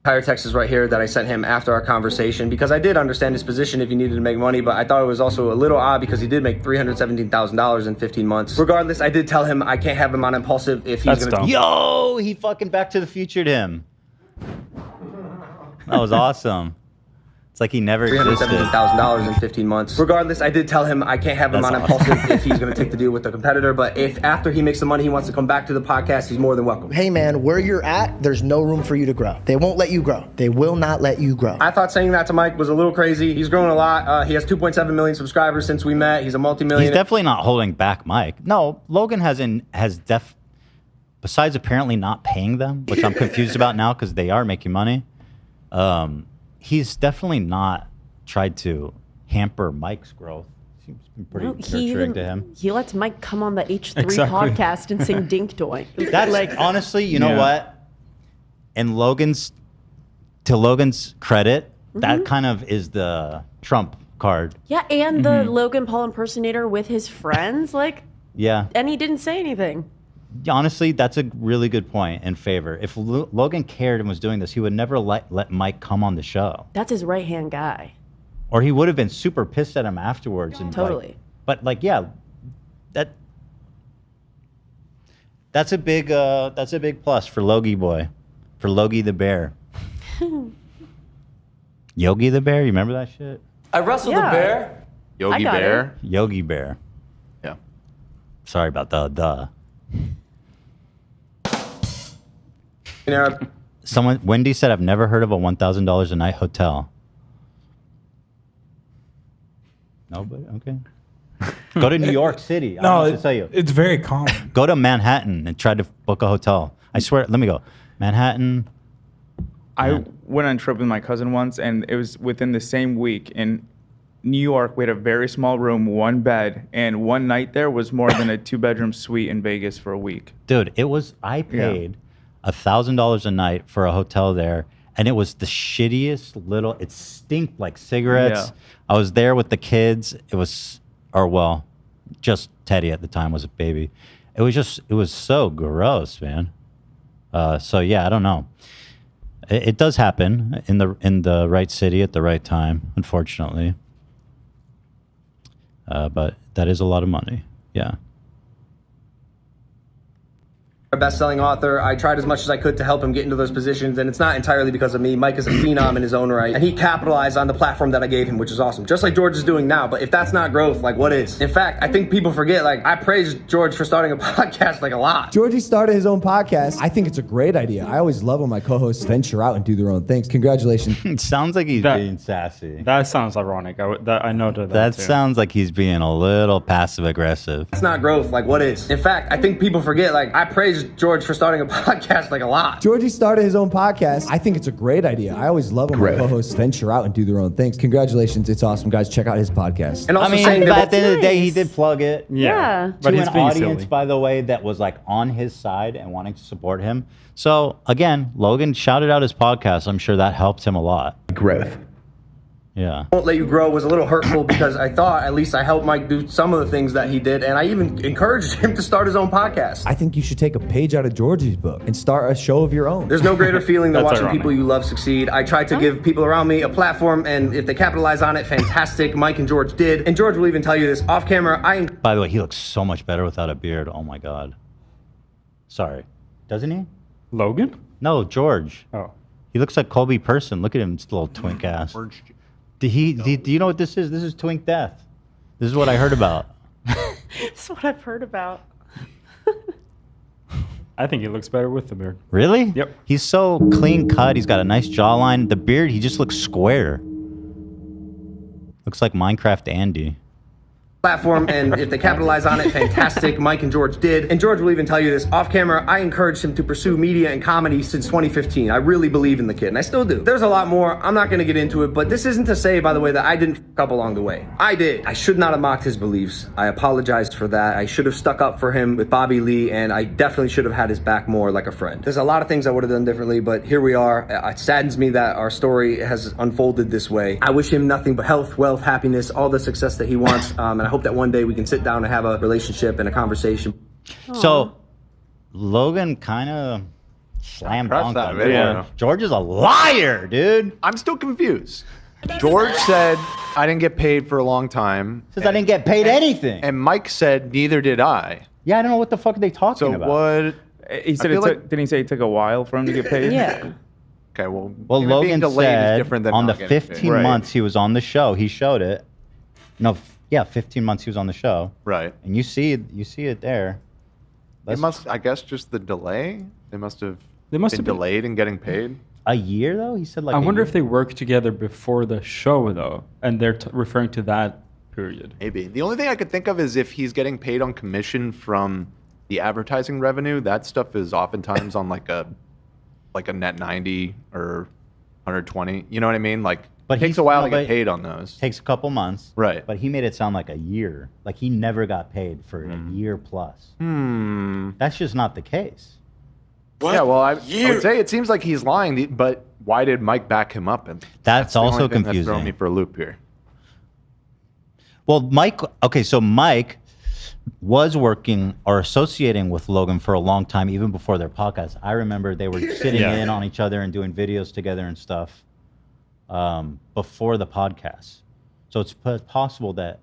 entire text is right here that I sent him after our conversation, because I did understand his position if he needed to make money, but I thought it was also a little odd because he did make $317,000 in 15 months. Regardless, I did tell him I can't have him on Impaulsive if he's going to... Yo, he fucking Back to the Futured him. That was awesome. It's like he never existed. $317,000 in 15 months. Regardless, I did tell him I can't have him on Impaulsive if he's going to take the deal with the competitor, but if after he makes the money he wants to come back to the podcast, he's more than welcome. Hey man, where you're at, there's no room for you to grow. They won't let you grow. They will not let you grow. I thought saying that to Mike was a little crazy. He's grown a lot. He has 2.7 million subscribers since we met. He's a multi-millionaire. He's definitely not holding back Mike. No, Logan besides apparently not paying them, which I'm confused about now because they are making money, he's definitely not tried to hamper Mike's growth. Seems pretty nurturing to him. He lets Mike come on the H3 podcast and sing Dink Doink. That's like, honestly, you know what? And to Logan's credit, that kind of is the trump card. Yeah, and the Logan Paul impersonator with his friends, Yeah. and he didn't say anything. Honestly, that's a really good point in favor. If Logan cared and was doing this, he would never let Mike come on the show. That's his right-hand guy. Or he would have been super pissed at him afterwards. And Totally. That's a big plus for Logie boy, for Logie the bear. Yogi the bear, you remember that shit? I wrestled a bear. Yogi Bear? Yogi Bear. Yeah. Sorry about the duh. Wendy said, I've never heard of a $1,000 a night hotel. Nobody? Okay. Go to New York City. I'll tell you. It's very common. Go to Manhattan and try to book a hotel. I swear, let me go. Manhattan. I went on a trip with my cousin once, and it was within the same week. In New York, we had a very small room, one bed, and one night there was more than a 2-bedroom suite in Vegas for a week. Dude, I paid $1,000 a night for a hotel there, and it was the shittiest little, it stinked like cigarettes. Yeah. I was there with the kids. It was, just Teddy at the time was a baby. It was so gross, man. So yeah, I don't know. It does happen in the right city at the right time, unfortunately. But that is a lot of money. Yeah. a best-selling author. I tried as much as I could to help him get into those positions, and it's not entirely because of me. Mike is a phenom in his own right, and he capitalized on the platform that I gave him, which is awesome. Just like George is doing now, but if that's not growth, like what is? In fact, I think people forget, like I praised George for starting a podcast like a lot. Georgie started his own podcast. I think it's a great idea. I always love when my co-hosts venture out and do their own things. Congratulations. It sounds like he's being sassy. That sounds ironic. I noted That too. sounds like he's being a little passive aggressive. It's not growth, like what is? In fact, I think people forget, like I praised George for starting a podcast like a lot. Georgie started his own podcast. I think it's a great idea. I always love when my co-hosts venture out and do their own things. Congratulations. It's awesome, guys. Check out his podcast. And also I mean, saying but that at the end of the day, he did plug it. Yeah. To But he's an being audience, silly. by the way, that was like on his side and wanting to support him. So again, Logan shouted out his podcast. I'm sure that helped him a lot. Growth. Yeah. Won't Let You Grow was a little hurtful because I thought at least I helped Mike do some of the things that he did, and I even encouraged him to start his own podcast. I think you should take a page out of Georgie's book and start a show of your own. There's no greater feeling than That's watching ironic. people you love succeed. I tried to give people around me a platform, and if they capitalize on it, fantastic. Mike and George did. And George will even tell you this off camera. By the way, he looks so much better without a beard. Oh my God. Sorry. Doesn't he? Logan? No, George. Oh. He looks like Colby Person. Look at him, this little twink ass. Do you know what this is? This is twink death. This is what I heard about. That's what I've heard about. I think he looks better with the beard. Really? Yep. He's so clean cut. He's got a nice jawline. The beard, he just looks square. Looks like Minecraft Andy. Platform, and if they capitalize on it, fantastic. Mike and George did. And George will even tell you this off camera. I encouraged him to pursue media and comedy since 2015. I really believe in the kid, and I still do. There's a lot more. I'm not going to get into it, but this isn't to say, by the way, that I didn't fuck up along the way. I did. I should not have mocked his beliefs. I apologized for that. I should have stuck up for him with Bobby Lee, and I definitely should have had his back more like a friend. There's a lot of things I would have done differently, but here we are. It saddens me that our story has unfolded this way. I wish him nothing but health, wealth, happiness, all the success that he wants, and I hope that one day we can sit down and have a relationship and a conversation. So, Logan kind of slam dunked that on video. George. George is a liar, dude. I'm still confused. George said, I didn't get paid for a long time. Says I didn't get paid anything. And Mike said, neither did I. Yeah, I don't know what the fuck are they talking So about. what? He said I it feel took, didn't he say it took a while for him to get paid? Yeah. Okay, well, Well, even being Logan delayed is said different than on the not getting paid. 15 Right. months he was on the show, he showed it. No, yeah, 15 months he was on the show. Right. And you see it there. It must, I guess, just the delay. They must have They must been have been- delayed in getting paid. A year though? He said like I a wonder year? if they worked together before the show though, and they're referring to that period. Maybe. The only thing I could think of is if he's getting paid on commission from the advertising revenue. That stuff is oftentimes on like a net 90 or 120. You know what I mean? Like, But it takes he's- a while no, to get but paid on those. Takes a couple months. Right. But he made it sound like a year. Like he never got paid for a year plus. That's just not the case. Yeah, well, I would say it seems like he's lying, but why did Mike back him up? And That's the only also thing that's throwing confusing. me for a loop here. Well, Mike, okay, so Mike was working or associating with Logan for a long time, even before their podcast. I remember they were sitting Yeah. in on each other and doing videos together and stuff before the podcast. So it's possible that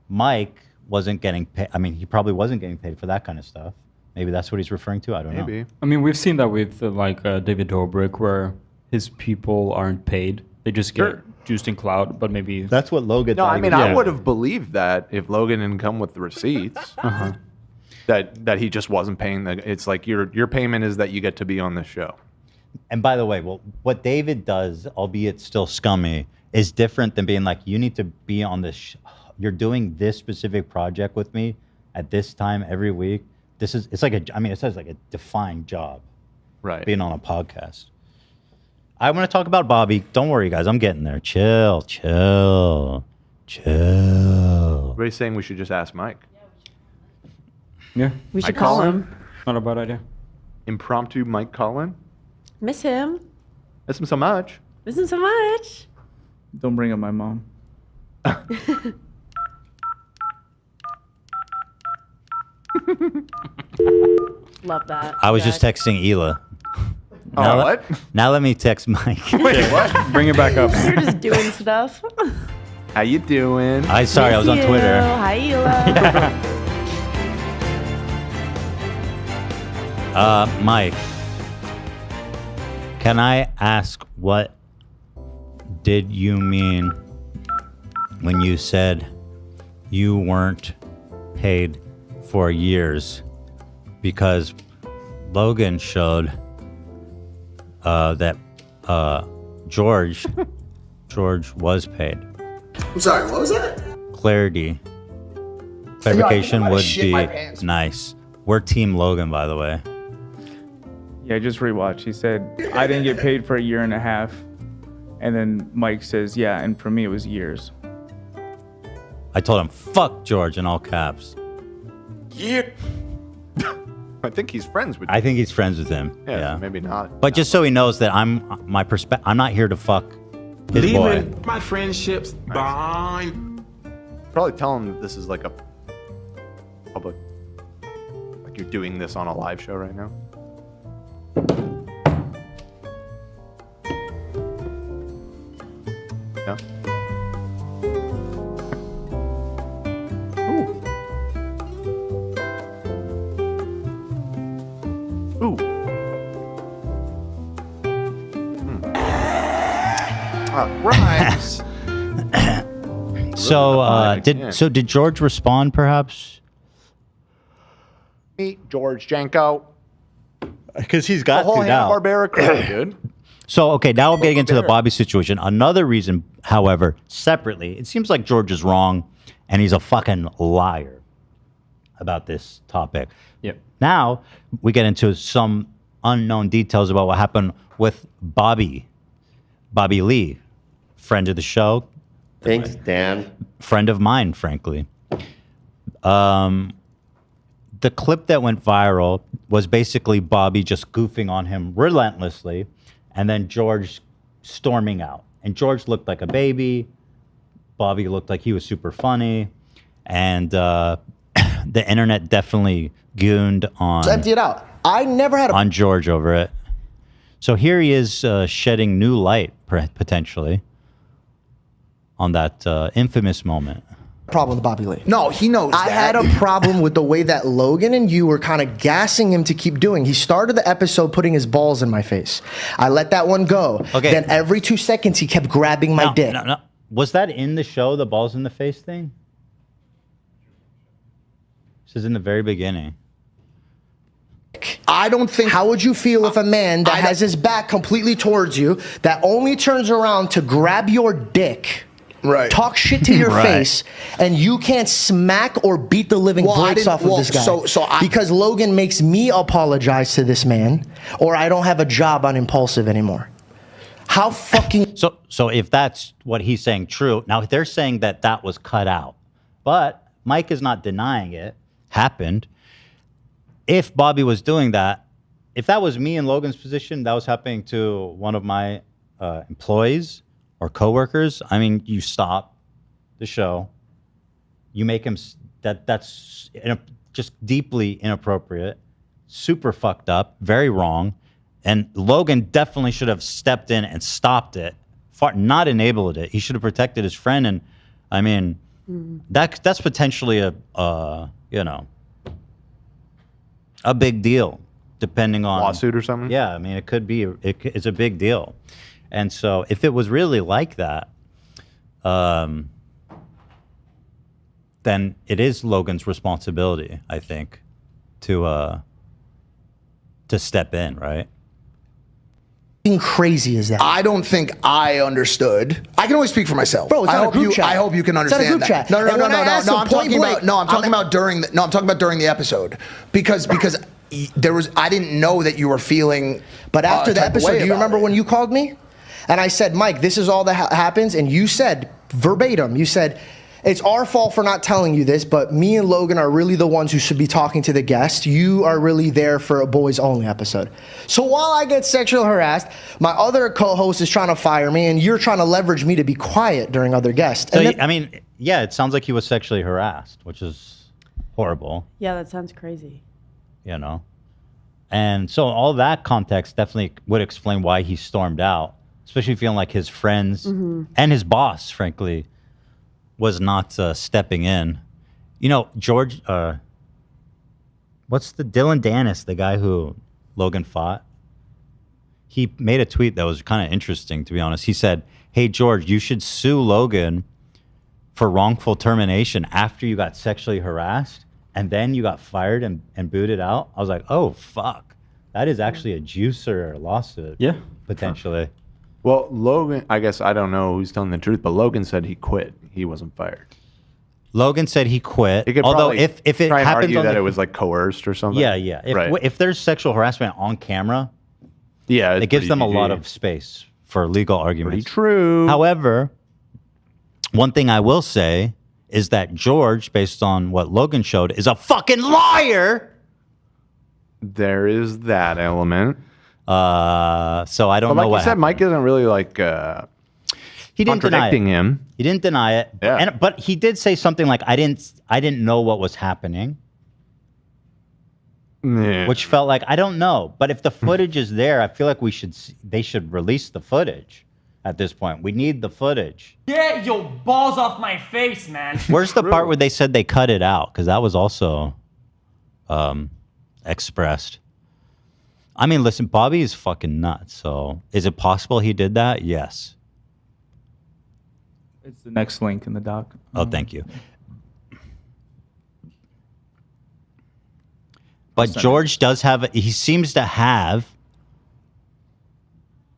Mike wasn't getting paid. I mean, he probably wasn't getting paid for that kind of stuff. Maybe that's what he's referring to. I don't know. I mean, we've seen that with David Dobrik, where his people aren't paid; they just get juiced in cloud. But maybe That's what Logan. No, thought I he mean, was I doing. would have believed that if Logan didn't come with the receipts, that he just wasn't paying. It's like your payment is that you get to be on this show. And by the way, well, what David does, albeit still scummy, is different than being like, you need to be on this. You're doing this specific project with me at this time every week. It's like it says like a defined job. Right. Being on a podcast. I want to talk about Bobby. Don't worry, guys. I'm getting there. Chill. Everybody's saying we should just ask Mike. Yeah. We should Mike call Collin? him. Not a bad idea. Impromptu Mike Collin. Miss him. Miss him so much. Miss him so much. Don't bring up my mom. Love that. I was just texting Hila. Oh, what? Now let me text Mike. Wait, what? Bring it back up. You're just doing stuff. How you doing? I was on Twitter. Hi, Hila. Mike, can I ask what did you mean when you said you weren't paid for years? Because Logan showed that George was paid. I'm sorry, what was that? Clarification would be nice. We're Team Logan, by the way. Yeah, just rewatch. He said, I didn't get paid for a year and a half. And then Mike says, yeah, and for me it was years. I told him, fuck George in all caps. Yeah. I think he's friends with I think he's friends with him. Yeah, maybe not. But just so he knows that I'm not here to fuck his boy. My friendships behind. Probably tell him that this is like a public, like you're doing this on a live show right now. No? Ooh. Rhymes. So did George respond perhaps? Meet George Janko. Because he's got the whole to now. Hanna-Barbera crew, dude. So, okay, now I'm getting into the Bobby situation. Another reason, however, separately, it seems like George is wrong and he's a fucking liar about this topic. Yep. Now, we get into some unknown details about what happened with Bobby Lee, friend of the show. Thanks, Dan. Friend of mine, frankly. The clip that went viral was basically Bobby just goofing on him relentlessly, and then George storming out. And George looked like a baby. Bobby looked like he was super funny. And the internet definitely gooned on... Just empty it out. I never had on George over it. So here he is shedding new light, potentially, on that infamous moment. problem with Bobby Lee. No, he knows I had a problem with the way that Logan and you were kind of gassing him to keep doing. He started the episode putting his balls in my face. I let that one go. Okay. Then every 2 seconds he kept grabbing my dick. No. Was that in the show, the balls in the face thing? This is in the very beginning. I don't think... How would you feel if a man that has his back completely towards you, that only turns around to grab your dick... Right. Talk shit to your face, and you can't smack or beat the living brakes off of this guy. Because Logan makes me apologize to this man, or I don't have a job on Impaulsive anymore. How fucking... So if that's what he's saying true, now they're saying that that was cut out. But Mike is not denying it happened. If Bobby was doing that, if that was me in Logan's position, that was happening to one of my employees or coworkers, I mean, you stop the show, you make him, that's just deeply inappropriate, super fucked up, very wrong, and Logan definitely should have stepped in and stopped it, not enabled it. He should have protected his friend, and I mean, that's potentially a big deal, depending on lawsuit or something. Yeah, I mean, it could be. It's a big deal. And so if it was really like that, then it is Logan's responsibility, I think, to step in, right? Crazy is that? I don't think I understood. I can only speak for myself. Bro, it's not a group chat. I hope you can It's not a understand group that. chat. No. And when I asked him I'm point talking blank- about. No, I'm talking about during the episode because there was. I didn't know that you were feeling. But after the type of episode, way do you about remember it. when you called me? And I said, Mike, this is all that happens. And you said, verbatim, you said, it's our fault for not telling you this, but me and Logan are really the ones who should be talking to the guest. You are really there for a boys only episode. So while I get sexually harassed, my other co-host is trying to fire me, and you're trying to leverage me to be quiet during other guests. So, And then- I mean, yeah, it sounds like he was sexually harassed, which is horrible, Yeah, that sounds crazy. you know? And so all that context definitely would explain why he stormed out, especially feeling like his friends and his boss, frankly, was not stepping in. You know, George, what's the Dylan Dennis, the guy who Logan fought, he made a tweet that was kind of interesting, to be honest. He said, "Hey, George, you should sue Logan for wrongful termination after you got sexually harassed and then you got fired and booted out." I was like, oh, fuck. That is actually a juicer lawsuit. Yeah. Potentially. Well, Logan, I guess I don't know who's telling the truth, but Logan said he quit. He wasn't fired. Logan said he quit. He could Although probably if it try and happens argue on that the, it was like coerced or something. Yeah, yeah. If there's sexual harassment on camera, yeah, it gives them a lot GG. of space for legal arguments. Pretty true. However, one thing I will say is that George, based on what Logan showed, is a fucking liar. There is that element. So I don't But know like what you said, happened. Mike isn't really like He didn't deny it. contradicting him. He didn't deny it. Yeah. But he did say something like, I didn't know what was happening. Yeah. Which felt like, I don't know. But if the footage is there, I feel like they should release the footage at this point. We need the footage. Get your balls off my face, man. Where's the part where they said they cut it out? Because that was also expressed. I mean, listen, Bobby is fucking nuts. So is it possible he did that? Yes. It's the next link in the doc. Oh, thank you. But George does have, he seems to have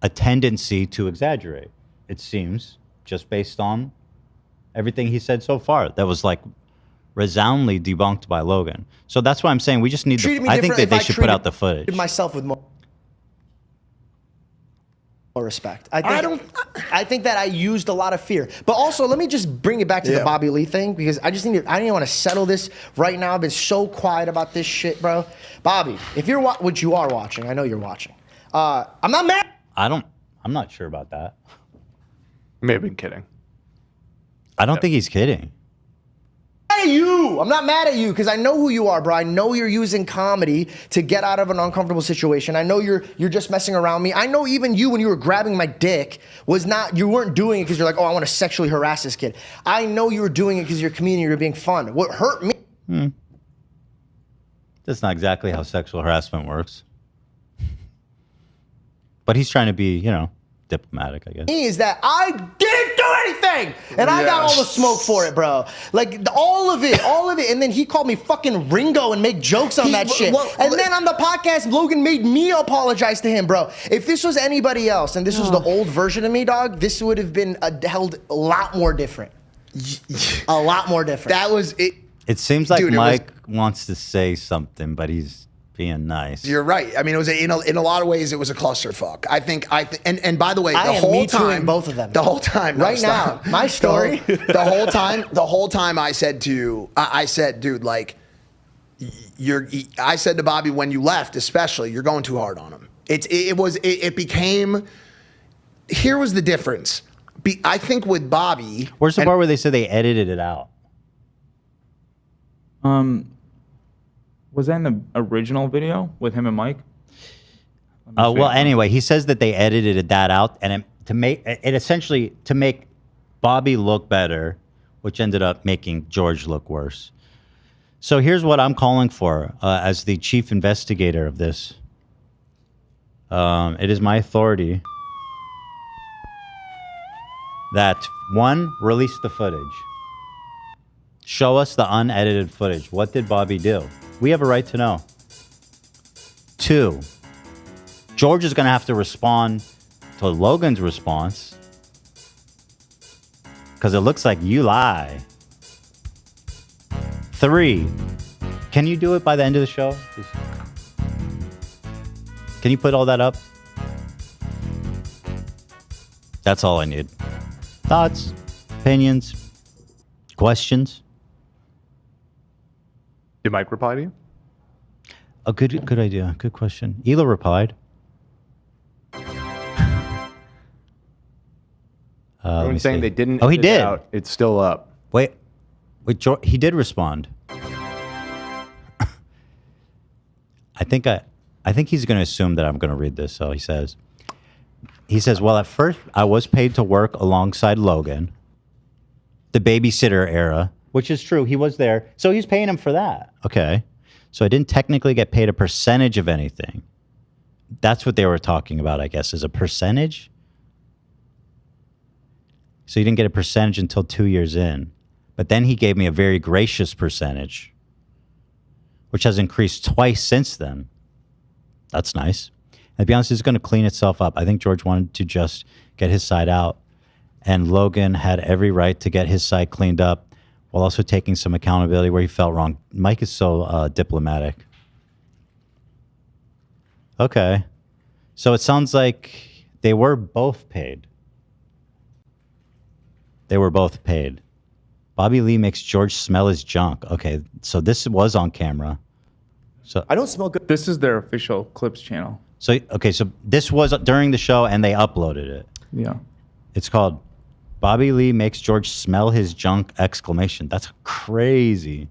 a tendency to exaggerate, it seems, just based on everything he said so far. That was like resoundingly debunked by Logan. So that's why I'm saying we just need Treated the, me I think different that if they I should put out the footage. treated myself with more respect. I think that I used a lot of fear. But also, let me just bring it back to the Bobby Lee thing, because I didn't want to settle this right now. I've been so quiet about this shit, bro. Bobby, if you're which you are watching, I know you're watching. I'm not mad. I'm not sure about that. May have been kidding. I don't think he's kidding. Mad at you. I'm not mad at you because I know who you are, bro. I know you're using comedy to get out of an uncomfortable situation. I know you're just messing around me. I know even you, when you were grabbing my dick, you weren't doing it because you're like, oh, I want to sexually harass this kid. I know you were doing it because you're a comedian, you're being fun. What hurt me? That's not exactly how sexual harassment works. But he's trying to be, diplomatic, I guess. Is that I didn't do anything, and I got all the smoke for it, bro. Like all of it, and then he called me fucking Ringo and make jokes on that shit. And then on the podcast, Logan made me apologize to him, bro. If this was anybody else, and this was the old version of me, dog, this would have been held a lot more different. A lot more different. That was it. It seems like Dude, Mike wants to say something, but he's being nice. You're right. I mean, it was in a lot of ways it was a clusterfuck. And by the way, I the am whole me tooing time, both of them. the whole time, no, Right stop. now, my story. The whole time, I said, dude, like, I said to Bobby when you left, especially, you're going too hard on him. It became. Here was the difference. I think with Bobby. Where's the part where they said they edited it out? Was that in the original video with him and Mike? Well, anyway, he says that they edited that out, and to make Bobby look better, which ended up making George look worse. So here's what I'm calling for as the chief investigator of this. It is my authority that, one, release the footage. Show us the unedited footage. What did Bobby do? We have a right to know. 2, George is going to have to respond to Logan's response because it looks like you lie. 3, can you do it by the end of the show? Can you put all that up? That's all I need. Thoughts, opinions, questions? Did Mike reply to you? A good idea. Good question. Ela replied. I'm saying they didn't. Oh, he edit it did. out. It's still up. Wait, George, he did respond. I think he's going to assume that I'm going to read this. So he says, well, at first I was paid to work alongside Logan, the babysitter era, which is true. He was there. So he's paying him for that. Okay. So I didn't technically get paid a percentage of anything. that's what they were talking about, I guess, is a percentage. So you didn't get a percentage until 2 years in. But then he gave me a very gracious percentage, which has increased twice since then. That's nice. And to be honest, it's going to clean itself up. I think George wanted to just get his side out, and Logan had every right to get his side cleaned up while also taking some accountability where he felt wrong. Mike is so diplomatic. Okay. So it sounds like they were both paid. They were both paid. Bobby Lee makes George smell his junk. Okay, so this was on camera. So I don't smell good. This is their official Clips channel. So okay, so this was during the show and they uploaded it. Yeah. It's called Bobby Lee makes George smell his junk! Exclamation. That's crazy.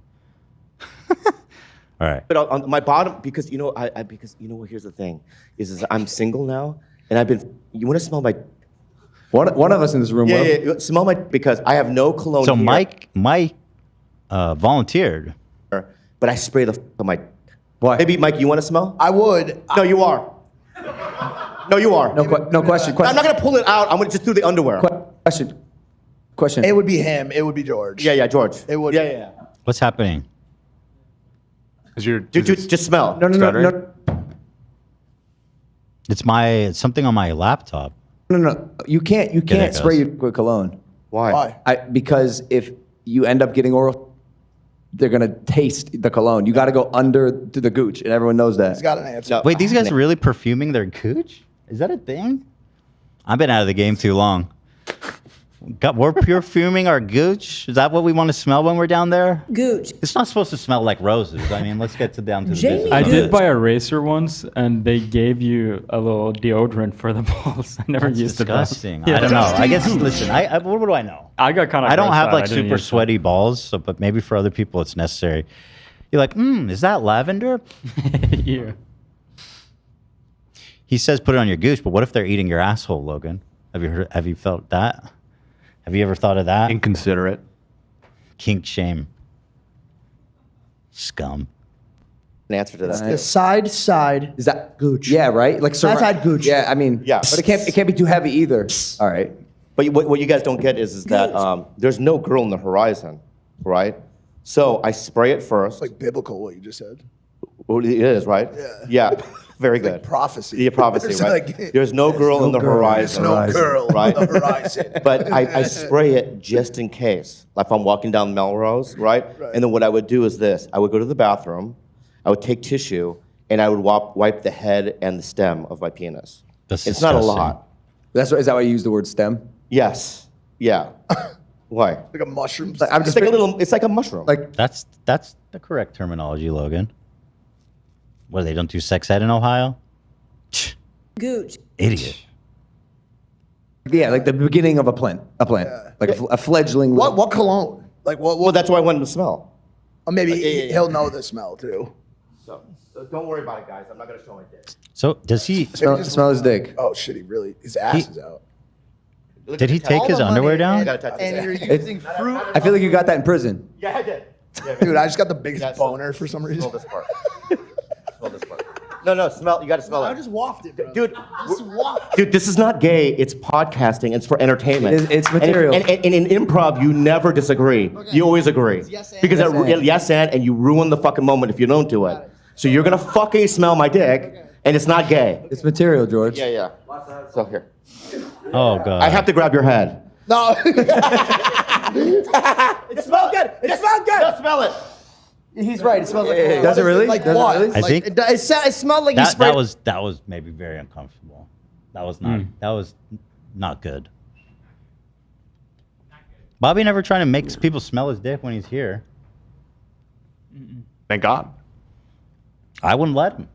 All right. But on my bottom, because because here's the thing, is I'm single now, and I've been. You want to smell my? One of us in this room will. Yeah, smell my, because I have no cologne. So here, Mike volunteered. but I spray on my. Why? Maybe Mike, you want to smell? I would. No, you are. No, you are. No question. I'm not gonna pull it out. I'm gonna just do the underwear. Question. It would be him. It would be George. Yeah, George. It would. Yeah. What's happening? Dude, just smell. No. It's something on my laptop. No. You can't it spray goes. your with cologne. Why? Because if you end up getting oral, they're gonna taste the cologne. You got to go under to the gooch, and everyone knows that. He's got an answer. No. Wait, these guys are really perfuming their gooch? Is that a thing? I've been out of the game too long. We're perfuming our gooch? Is that what we want to smell when we're down there? Gooch. It's not supposed to smell like roses. I mean, let's get down to the business. I did buy a razor once, and they gave you a little deodorant for the balls. I never That's used disgusting. it. I don't know. I guess, listen, what do I know? I got kind of. I don't have like super sweaty balls, so, but maybe for other people it's necessary. You're like, is that lavender? Yeah. He says put it on your gooch, but what if they're eating your asshole, Logan? Have you felt that? Have you ever thought of that? Inconsiderate. Kink shame. Scum. An answer to that. The side Is that gooch? Yeah, right. Like Side gooch. Yeah, I mean, Yeah. but it can't be too heavy either. All right. But what you guys don't get is that there's no girl in the horizon, right? So I spray it first. It's like biblical what you just said. Well, it is, right? Yeah. Very It's good. like prophecy. Yeah, prophecy, There's right? like- There's no girl in the horizon. There's no girl right? on the horizon. But I spray it just in case. Like if I'm walking down Melrose, right? And then what I would do is this. I would go to the bathroom, I would take tissue, and I would wipe the head and the stem of my penis. That's it's not a disgusting. lot. Is that why you use the word stem? Yes. Yeah. Why? Like a mushroom. It's like a little. It's like a mushroom. Like That's the correct terminology, Logan. What, they don't do sex ed in Ohio? Gooch. Idiot. Yeah, like the beginning of a plant. Like a fledgling. What cologne? Like what? Well, that's why I wanted to smell. Or maybe he'll know the smell too. So don't worry about it, guys. I'm not gonna show my dick. So does he smell his dick? Oh shit! He really his ass is out. Did he take his underwear down? And you're using fruit. I feel like you got that in prison. Yeah, I did. Dude, I just got the biggest boner for some reason. Smell this part. Smell this part. No, smell. You got to smell it. I just waft it, bro. Dude, Just waft. Dude, this is not gay. It's podcasting. It's for entertainment. It's material. And in improv, you never disagree. You always agree. yes and. Because Yes and. and you ruin the fucking moment if you don't do it. So you're gonna fucking smell my dick, and it's not gay. It's material, George. Yeah. So here, Oh god. I have to grab your head. No. It smells good. It smells good. Don't smell it. He's right. It smells like. Does it really? Like Does it what? really? I think It smelled like he sprayed. that was maybe very uncomfortable. That was not good. Bobby never trying to make people smell his dick when he's here. Thank God. I wouldn't let him.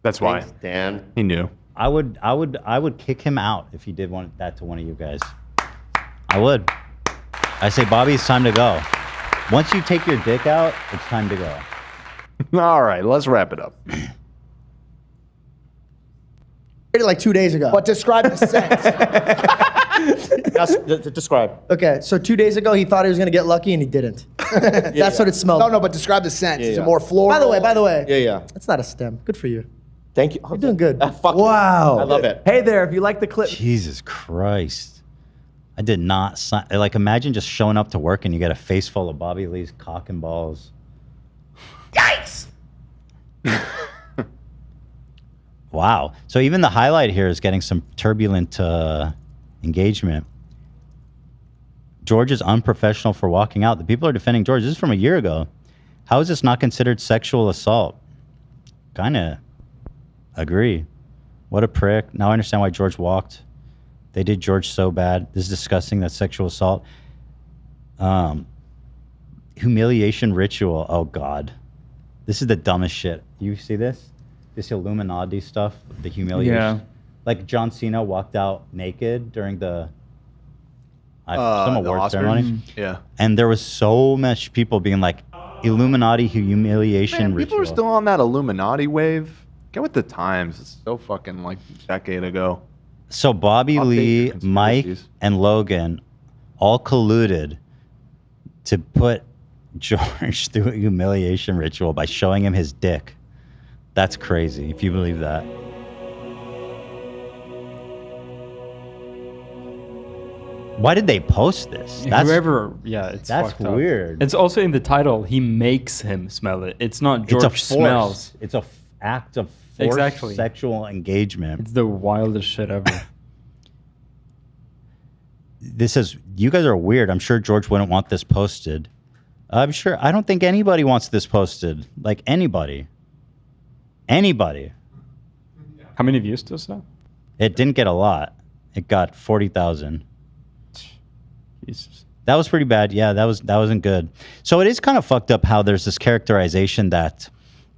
That's why. Thanks, Dan. He knew. I would kick him out if he did that to one of you guys. I would. I say, Bobby, it's time to go. Once you take your dick out, it's time to go. All right, let's wrap it up. Like 2 days ago. But describe the sense. Describe. Okay, so 2 days ago he thought he was gonna get lucky and he didn't. That's what it smelled. No, but describe the sense. Is Yeah. it more floral? By the way, Yeah. that's not a stem. Good for you. Thank you. You're doing good. Wow. I love it. Hey there, if you like the clip. Jesus Christ. I did not sign. Like, imagine just showing up to work and you get a face full of Bobby Lee's cock and balls. Yikes! Wow. So even the highlight here is getting some turbulent engagement. George is unprofessional for walking out. The people are defending George. This is from a year ago. How is this not considered sexual assault? Kind of agree. What a prick. Now I understand why George walked. They did George so bad. This is disgusting. That's sexual assault. Humiliation ritual. Oh, God. This is the dumbest shit. You see this? This Illuminati stuff? The humiliation. Yeah. Like John Cena walked out naked during some award Oscars? ceremony. Yeah. And there was so much people being like, Illuminati humiliation Man, people ritual. are still on that Illuminati wave. Get with the times. It's so fucking like a decade ago. So Bobby Lee, Mike, and Logan all colluded to put George through a humiliation ritual by showing him his dick. That's crazy, if you believe that. Why did they post this? It's that's fucked up. weird. It's also in the title. He makes him smell it. It's not George It's a force. smells. It's a act of forced sexual engagement. It's the wildest shit ever. This is, you guys are weird. I'm sure George wouldn't want this posted. I don't think anybody wants this posted. Like anybody. Anybody. How many views does that? It didn't get a lot. It got 40,000. Jesus. That was pretty bad. Yeah, that wasn't good. So it is kind of fucked up how there's this characterization that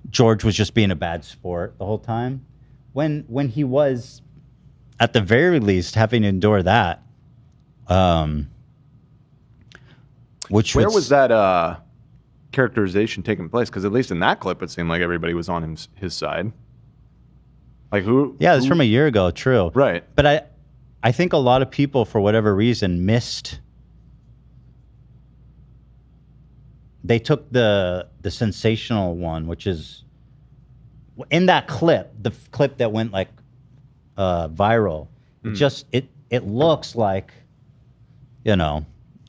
George was just being a bad sport the whole time, when he was, at the very least, having to endure that. Where was that characterization taking place? Because at least in that clip, it seemed like everybody was on his side. Like who? Yeah, it's from a year ago. True. Right. But I think a lot of people, for whatever reason, missed. They took the sensational one, which is in that clip, the clip that went like viral. It looks like,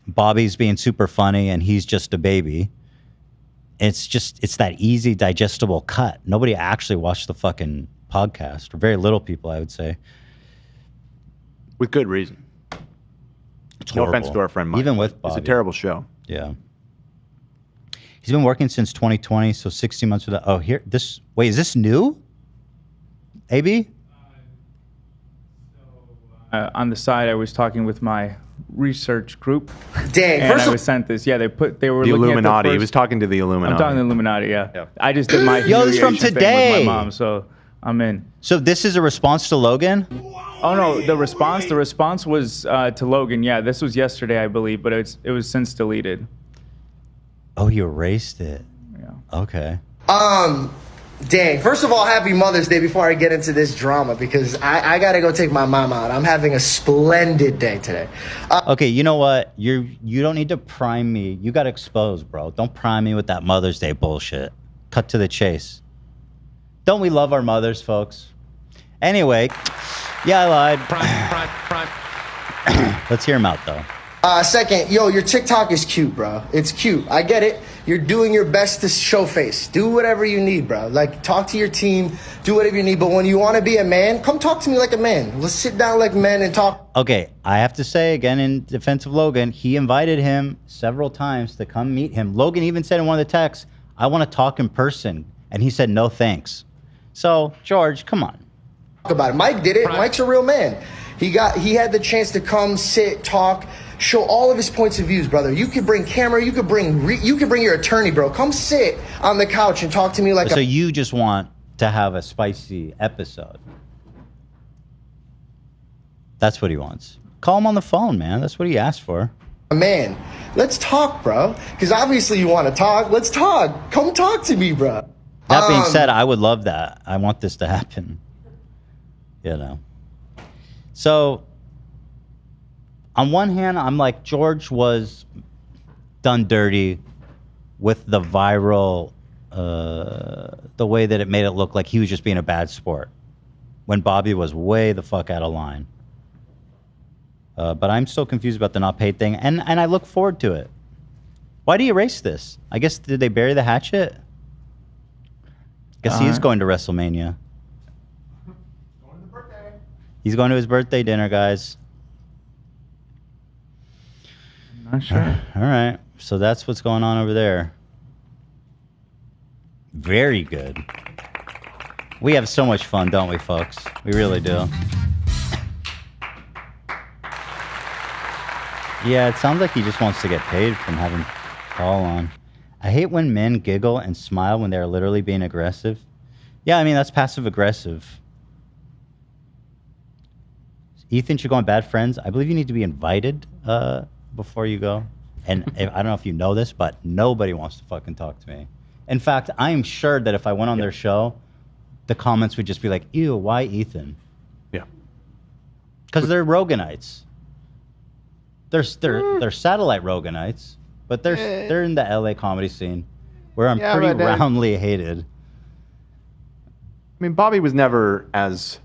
Bobby's being super funny and he's just a baby. It's that easy digestible cut. Nobody actually watched the fucking podcast, or very little people, I would say. With good reason. It's no horrible. offense to our friend Mike. Even with It's Bobby. a terrible show. Yeah. He's been working since 2020, so 60 months without. Oh, wait, is this new? AB? On the side, I was talking with my research group. Dang, and first I was sent this. Yeah, they were The looking Illuminati. At He was talking to the Illuminati. I'm talking to the Illuminati. Yeah. I just did my Yo, this is from humiliation thing today. with my mom, so I'm in. So this is a response to Logan? Oh no, the response was to Logan. Yeah, this was yesterday, I believe, but it was since deleted. Oh, you erased it. Yeah. Okay. Dang. First of all, happy Mother's Day before I get into this drama, because I got to go take my mom out. I'm having a splendid day today. Okay, you know what? You don't need to prime me. You got exposed, bro. Don't prime me with that Mother's Day bullshit. Cut to the chase. Don't we love our mothers, folks? Anyway, yeah, I lied. Let's hear him out, though. Second, your TikTok is cute, bro. It's cute. I get it. You're doing your best to show face. Do whatever you need, bro. Like, talk to your team. Do whatever you need. But when you want to be a man, come talk to me like a man. Let's sit down like men and talk. Okay, I have to say, again, in defense of Logan, he invited him several times to come meet him. Logan even said in one of the texts, I want to talk in person. And he said, no thanks. So, George, come on. Talk about it. Mike did it. Mike's a real man. He had the chance to come, sit, talk, show all of his points of views, brother. You could bring camera. You could bring your attorney, bro. Come sit on the couch and talk to me like. So you just want to have a spicy episode. That's what he wants. Call him on the phone, man. That's what he asked for. Man, let's talk, bro. Because obviously you want to talk. Let's talk. Come talk to me, bro. That being said, I would love that. I want this to happen. So, on one hand, I'm like, George was done dirty with the viral the way that it made it look like he was just being a bad sport, when Bobby was way the fuck out of line. But I'm still confused about the not paid thing, and I look forward to it. Why do you erase this? I guess, did they bury the hatchet? Guess he is going to WrestleMania. He's going to his birthday dinner, guys. Not sure. All right. So that's what's going on over there. Very good. We have so much fun, don't we, folks? We really do. Yeah, it sounds like he just wants to get paid from having Paul on. I hate when men giggle and smile when they're literally being aggressive. Yeah, I mean, that's passive aggressive. Ethan should go on Bad Friends. I believe you need to be invited before you go. And I don't know if you know this, but nobody wants to fucking talk to me. In fact, I am sure that if I went on their show, the comments would just be like, ew, why Ethan? Yeah. Because they're Roganites. They're satellite Roganites, but they're in the LA comedy scene where I'm pretty roundly hated. I mean, Bobby was never as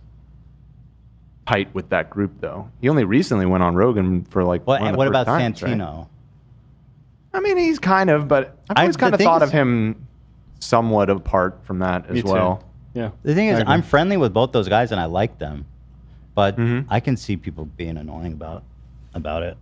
tight with that group, though. He only recently went on Rogan for like one of the what first about times, Santino? Right? I mean, he's kind of, but I've always kind of thought of him somewhat apart from that as well. Yeah. The thing is, I'm friendly with both those guys and I like them, but I can see people being annoying about it.